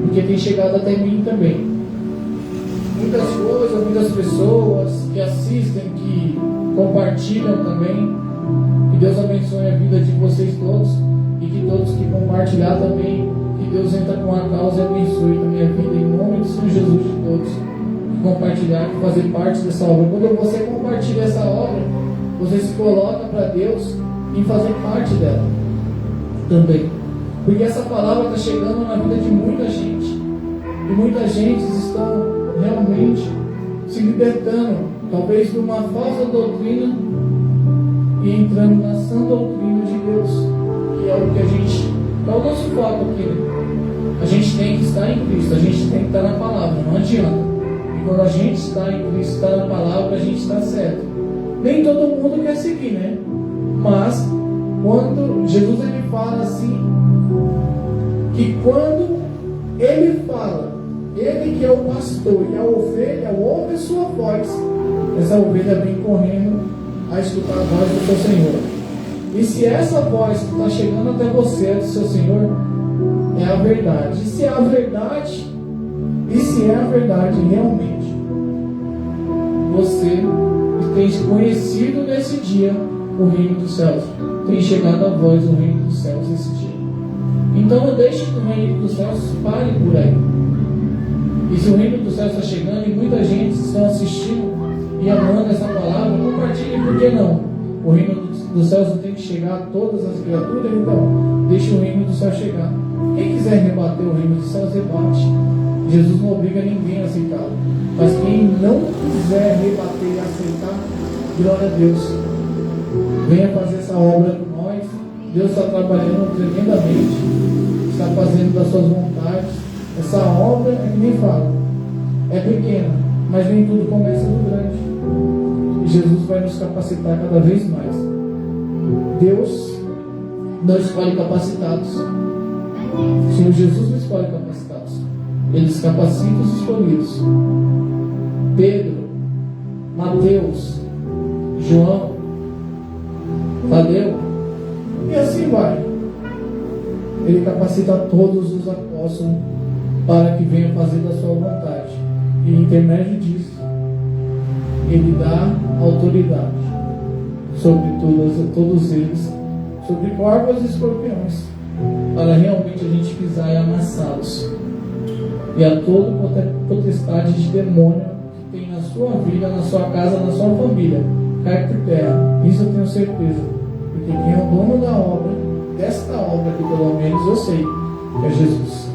Porque tem chegado até mim também. Muitas coisas, muitas pessoas que assistem, que compartilham também. Que Deus abençoe a vida de vocês todos. E que todos que compartilhar também, que Deus entra com a causa e abençoe a minha vida. Em nome de Senhor Jesus, de todos que compartilhar, que fazer parte dessa obra. Quando você compartilha essa obra, você se coloca para Deus em fazer parte dela também. Porque essa palavra está chegando na vida de muita gente. E muitas gentes estão realmente se libertando, talvez de uma falsa doutrina, e entrando na sã doutrina de Deus, que é o que a gente, é o nosso foco aqui, né? A gente tem que estar em Cristo, a gente tem que estar na palavra, não adianta. E quando a gente está em Cristo, está na palavra, a gente está certo. Nem todo mundo quer seguir, né? Mas quando Jesus ele fala assim, que quando ele fala, ele que é o pastor e a ovelha ouve a sua voz, essa ovelha vem correndo a escutar a voz do seu Senhor. E se essa voz que está chegando até você é do seu Senhor, é a verdade. E se é a verdade, realmente, você tem conhecido nesse dia o reino dos céus, tem chegado a vós o reino dos céus esse dia. Então não deixe que o reino dos céus pare por aí. E se o reino dos céus está chegando e muita gente está assistindo e amando essa palavra, compartilhe, por que não? O reino dos céus não tem que chegar a todas as criaturas, então deixe o reino dos céus chegar. Quem quiser rebater o reino dos céus, rebate. Jesus não obriga ninguém a aceitar. Mas quem não quiser rebater e aceitar, glória a Deus. Venha fazer essa obra com nós. Deus está trabalhando tremendamente, está fazendo das suas vontades. Essa obra, é que nem fala, é pequena, mas nem tudo começa no grande. E Jesus vai nos capacitar cada vez mais. Deus não escolhe capacitados. O Senhor Jesus não escolhe capacitados. Eles capacitam os escolhidos. Pedro, Mateus, João, Tadeu, e assim vai. Ele capacita todos os apóstolos para que venham fazer da sua vontade. E em intermédio disso, ele dá autoridade sobre todos eles, sobre corvos e escorpiões, para realmente a gente pisar e amassá-los. E a toda potestade de demônio que tem na sua vida, na sua casa, na sua família, cai por terra. Isso eu tenho certeza. Porque quem é o dono da obra, desta obra que pelo menos eu sei, é Jesus.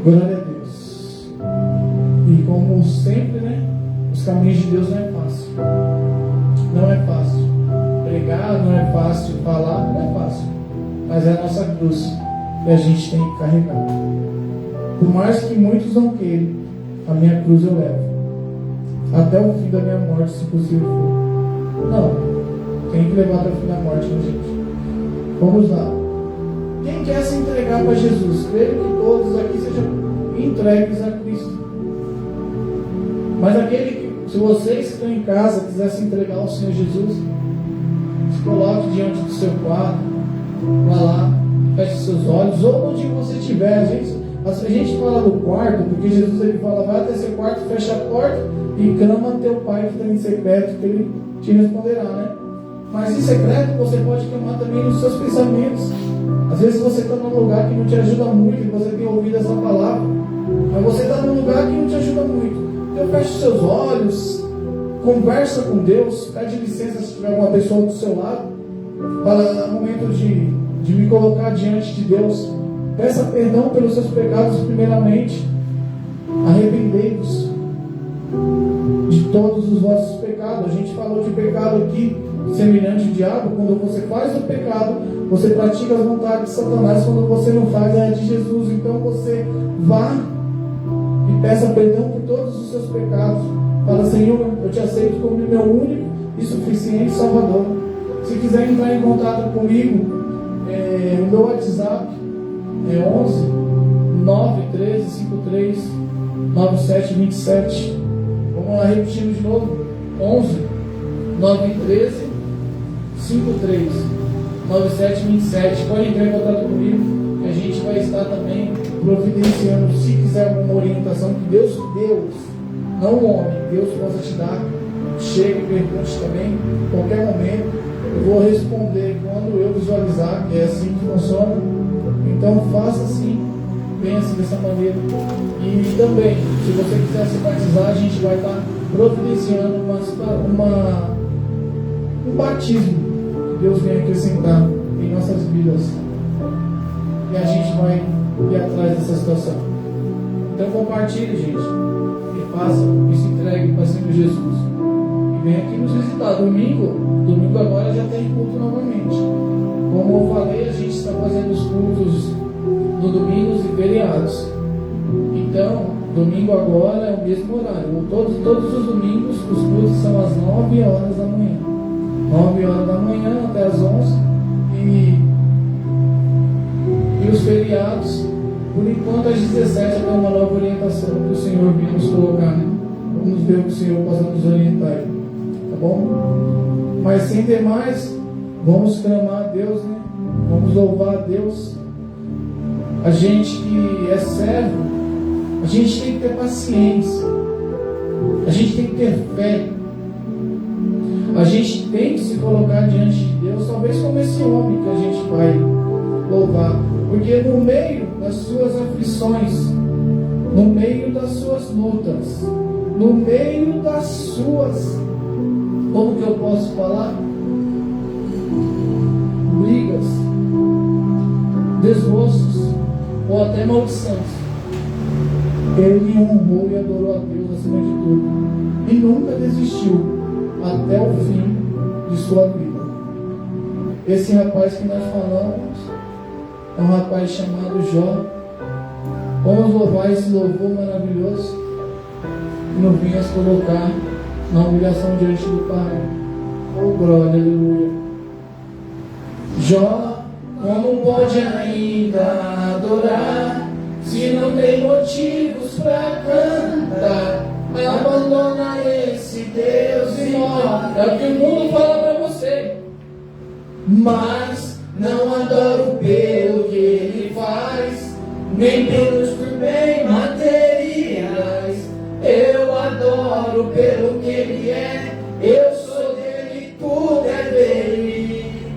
Glória a Deus. E como sempre, né? Os caminhos de Deus não é fácil. Não é fácil. Pregar não é fácil. Falar não é fácil. Mas é a nossa cruz que a gente tem que carregar. Por mais que muitos não queiram, a minha cruz eu levo. Até o fim da minha morte, se possível for. Não. Tem que levar até o fim da morte, né, gente? Vamos lá. Quem quer se entregar para Jesus? Creio que todos aqui sejam entregues a Cristo. Mas aquele que, se vocês que estão em casa quiser se entregar ao Senhor Jesus, se coloque diante do seu quarto, vá lá, feche seus olhos, ou onde você estiver. A gente fala do quarto, porque Jesus ele fala, vai até seu quarto, fecha a porta e clama a teu Pai que está em secreto, que ele te responderá, né? Mas em secreto você pode clamar também nos seus pensamentos. Às vezes você está num lugar que não te ajuda muito, e você tem ouvido essa palavra, mas você está num lugar que não te ajuda muito. Então feche os seus olhos, conversa com Deus, pede licença se tiver alguma pessoa do seu lado, fala, é momento de me colocar diante de Deus. Peça perdão pelos seus pecados primeiramente. Arrependei-vos de todos os vossos pecados. A gente falou de pecado aqui, semelhante ao diabo. Quando você faz o pecado, você pratica as vontades de Satanás. Quando você não faz, é de Jesus. Então você vá e peça perdão por todos os seus pecados. Fala, Senhor, eu te aceito como meu único e suficiente Salvador. Se quiser entrar em contato comigo, o meu WhatsApp é 11 913 53 9727. Vamos lá, repetindo de novo. 11 913 53 9727. Pode entrar em contato comigo, que a gente vai estar também providenciando, se quiser alguma orientação que Deus, não o homem, Deus possa te dar. Chegue e pergunte também, em qualquer momento. Eu vou responder quando eu visualizar, que é assim que funciona. Então faça assim, pense dessa maneira. E também, se você quiser se batizar, a gente vai estar providenciando um batismo que Deus vem acrescentar em nossas vidas. E a gente vai ir atrás dessa situação. Então compartilhe, gente. E faça, e se entregue para o Senhor Jesus. E vem aqui nos visitar. Domingo agora já tem culto novamente. Como eu falei, a gente está fazendo os cultos no domingos e feriados. Então, domingo agora é o mesmo horário. Todos os domingos, os cultos são às 9 horas da manhã. 9 horas da manhã até às 11. E os feriados, por enquanto, às 17 tem uma nova orientação que o Senhor veio nos colocar, né? Vamos ver o que o Senhor possa nos orientar aí. Tá bom? Mas sem demais, vamos clamar a Deus, né? Vamos louvar a Deus. A gente que é servo, a gente tem que ter paciência, a gente tem que ter fé, a gente tem que se colocar diante de Deus, talvez como esse homem que a gente vai louvar, porque no meio das suas aflições, no meio das suas lutas, no meio das suas, como que eu posso falar? Brigas, desgostos ou até maldições, ele honrou e adorou a Deus acima de tudo e nunca desistiu até o fim de sua vida. Esse rapaz que nós falamos é um rapaz chamado Jó. Vamos louvar esse louvor maravilhoso e não vinhas colocar na humilhação diante do Pai. Oh, glória, aleluia. Jó, como pode ainda adorar se não tem motivos para cantar? Abandona esse Deus e morre. É o que o mundo fala para você. Mas não adoro pelo que ele faz, nem pelos por bem materiais. Eu adoro pelo que ele é. Eu sou dele, tudo é dele.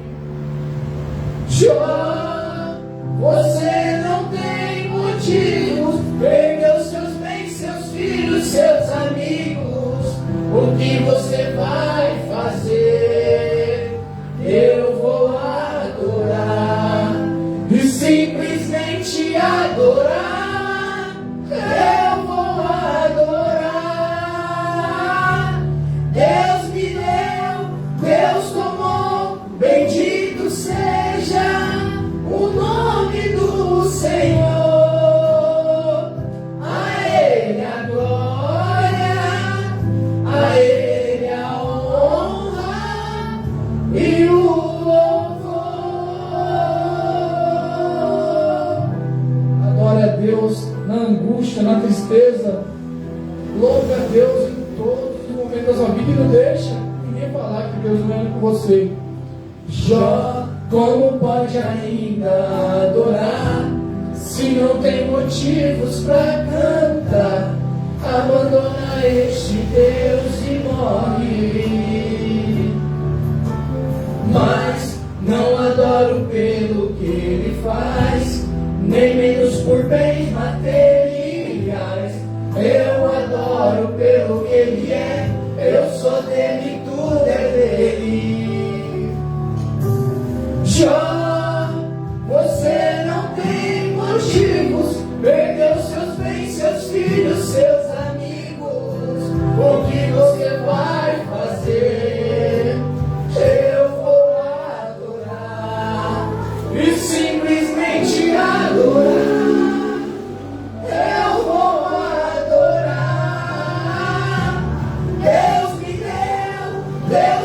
Jó, você não tem motivos, perdeu seus bens, seus filhos, seus amigos. O que você vai fazer? Eu vou adorar, e simplesmente adorar. Eu vou adorar. Deus me deu, Deus tomou, bendito seja o nome do Senhor. A Ele a glória, a Ele a honra e o louvor. Adore a Deus na angústia, na tristeza. Louve a Deus em todos os momentos da sua vida e não deixa ninguém falar que Deus não é com você. Jó, como pode ainda adorar se não tem motivos para cantar? Abandona este Deus e morre. Mas não adoro pelo que ele faz, nem menos por bens materiais. Eu adoro pelo que ele é. Eu sou dele, tudo é dele. Jó, você não tem motivos, perdeu seus bens, seus filhos, seus amigos. O que você vai fazer? Eu vou adorar, e simplesmente adorar. Eu vou adorar. Deus me deu, Deus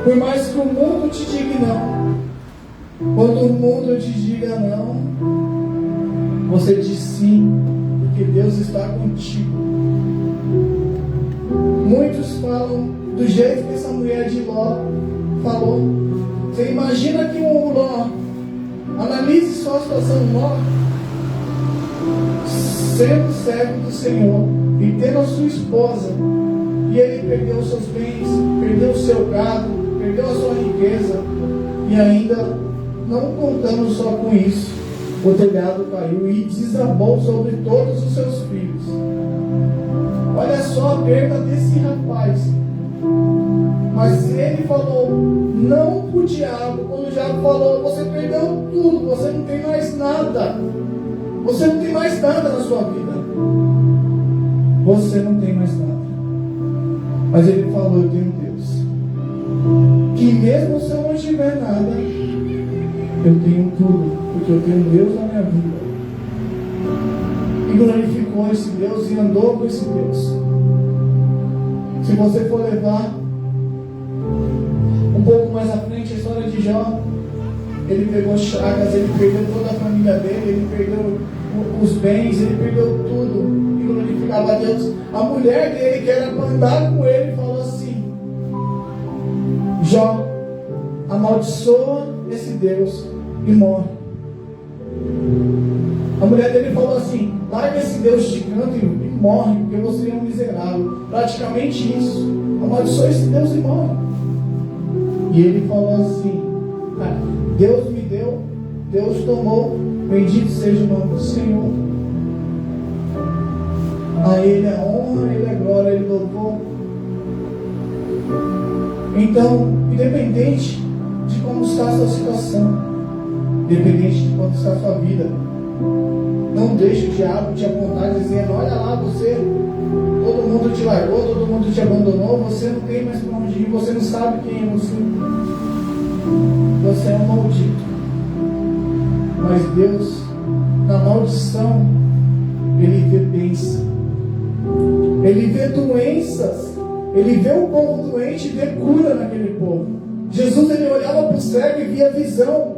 Por mais que o mundo te diga não, quando o mundo te diga não, você diz sim, porque Deus está contigo. Muitos falam do jeito que essa mulher de Ló falou. Você imagina que um Ló, analise só a situação do Ló, sendo servo do Senhor e tendo a sua esposa, e ele perdeu os seus bens, perdeu o seu gado, perdeu a sua riqueza, e ainda, não contando só com isso, o telhado caiu e desabou sobre todos os seus filhos. Olha só a perda desse rapaz. Mas ele falou não para o diabo. Quando o diabo falou: você perdeu tudo, você não tem mais nada, você não tem mais nada na sua vida, você não tem mais nada. Mas ele falou: eu tenho Deus, que mesmo se eu não tiver nada, eu tenho tudo, porque eu tenho Deus na minha vida. E glorificou esse Deus e andou com esse Deus. Se você for levar um pouco mais à frente a história de Jó, ele pegou chagas, ele perdeu toda a família dele, ele perdeu os bens, ele perdeu tudo e glorificava a Deus. A mulher dele, que era para andar com ele, falou assim: Jó, amaldiçoa esse Deus e morre. A mulher dele falou assim: larga esse Deus de canto e morre, porque você é um miserável. Praticamente isso. Amaldiçoa esse Deus e morre. E ele falou assim: Deus me deu, Deus tomou, bendito seja o nome do Senhor. A Ele a honra, a Ele a glória, Ele louvou. Então, independente de como está a sua situação, independente de como está a sua vida, não deixe o diabo te apontar dizendo: olha lá, você, todo mundo te largou, todo mundo te abandonou, você não tem mais para onde ir, você não sabe quem é você. Você é um maldito. Mas Deus, na maldição, Ele vê bênção, Ele vê doenças, Ele vê o povo doente e vê cura naquele povo. Jesus, ele olhava para o cego e via visão.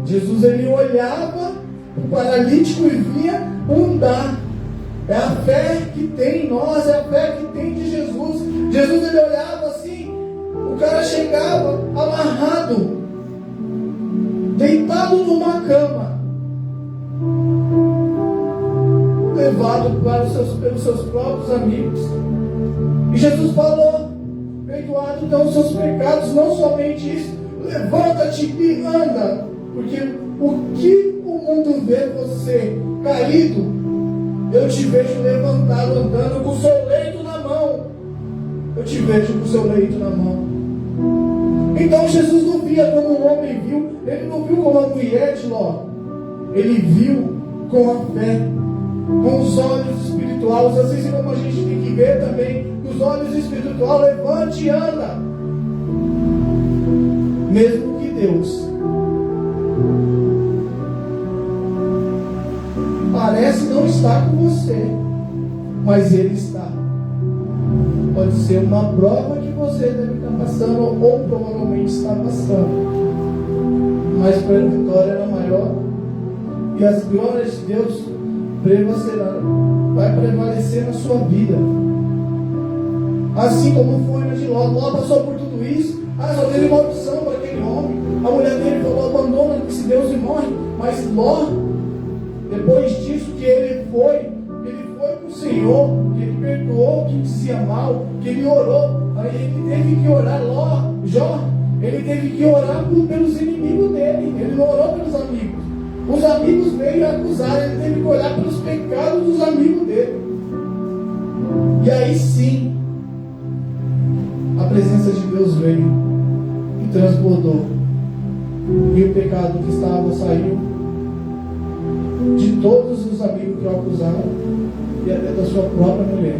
Jesus, ele olhava o paralítico e via andar. É a fé que tem em nós, é a fé que tem de Jesus. Jesus, ele olhava assim, o cara chegava amarrado, deitado numa cama, levado pelos seus próprios amigos. E Jesus falou: perdoado estão os seus pecados. Não somente isso, levanta-te e anda, porque o que o mundo vê você caído, eu te vejo levantado, andando com o seu leito na mão. Eu te vejo com o seu leito na mão. Então Jesus não via como um homem viu, ele não viu como a mulher de Ló, ele viu com a fé, com os olhos espirituais, assim como a gente tem que ver também, com os olhos espirituais. Levante e anda. Mesmo que Deus parece não estar com você, mas Ele está. Pode ser uma prova que você deve estar passando, ou provavelmente está passando, mas para a vitória era maior, e as glórias de Deus vai prevalecer na sua vida. Assim como foi na de Ló. Ló passou por tudo isso. Só teve maldição para aquele homem. A mulher dele falou: abandona esse Deus e morre. Mas Ló, depois disso, que ele foi com o Senhor, que ele perdoou quem dizia mal, que ele orou. Aí ele teve que orar. Jó, ele teve que orar pelos inimigos dele. Ele não orou pelos amigos. Os amigos veio acusar, ele teve que olhar pelos pecados dos amigos dele. E aí sim, a presença de Deus veio e transbordou. E o pecado que estava saiu de todos os amigos que o acusaram e até da sua própria mulher.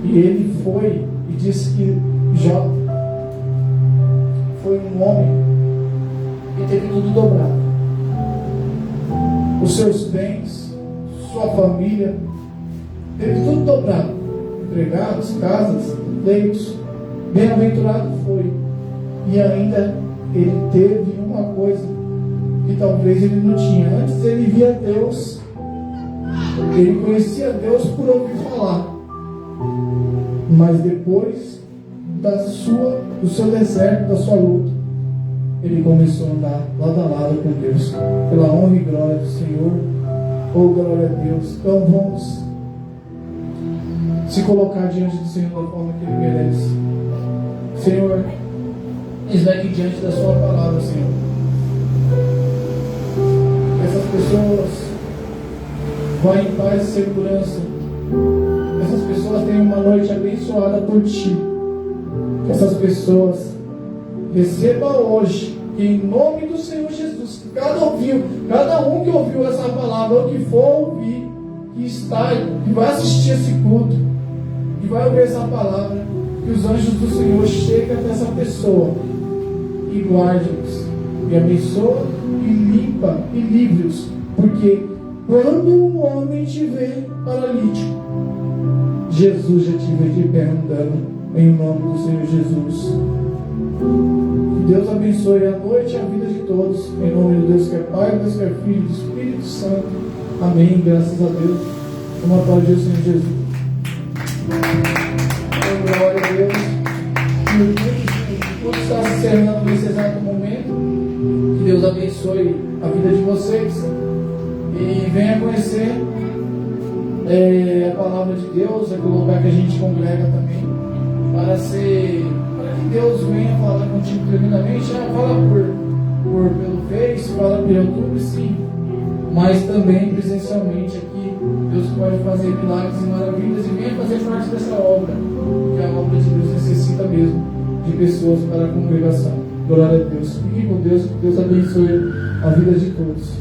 E ele foi e disse que Jó foi um homem que teve tudo dobrado. Os seus bens, sua família, teve tudo dobrado. Empregados, casas, leitos. Bem-aventurado foi. E ainda ele teve uma coisa que talvez ele não tinha. Antes ele via Deus, ele conhecia Deus por ouvir falar. Mas depois do seu deserto, da sua luta, ele começou a andar lado a lado com Deus, pela honra e glória do Senhor. Oh, glória a Deus. Então vamos se colocar diante do Senhor da forma que Ele merece. Senhor, está aqui diante da sua palavra, Senhor. Essas pessoas vão em paz e segurança. Essas pessoas têm uma noite abençoada por Ti. Que essas pessoas recebam hoje, que em nome do Senhor Jesus, cada um que ouviu essa palavra, ou que for ouvir, que vai assistir esse culto, que vai ouvir essa palavra, que os anjos do Senhor cheguem até essa pessoa e guarde-os, e abençoa, e limpa, e livre-os, porque quando um homem te vê paralítico, Jesus já te vê de pé andando, em nome do Senhor Jesus. Que Deus abençoe a noite e a vida de todos, em nome de Deus que é Pai, Deus que é Filho, do Espírito Santo. Amém, graças a Deus. Vamos aplaudir o Senhor Jesus. Glória a Deus. Que o culto está se encerrando nesse exato momento. Que Deus abençoe a vida de vocês e venha conhecer a palavra de Deus, é o lugar que a gente congrega também, para que Deus venha falar contigo tremendamente. Fala pelo Face, fala pelo YouTube, sim, mas também presencialmente aqui. Deus pode fazer milagres e maravilhas, e venha fazer parte dessa obra, que a obra de Deus necessita mesmo de pessoas para a congregação. Glória a Deus. Fique com Deus, que Deus abençoe a vida de todos.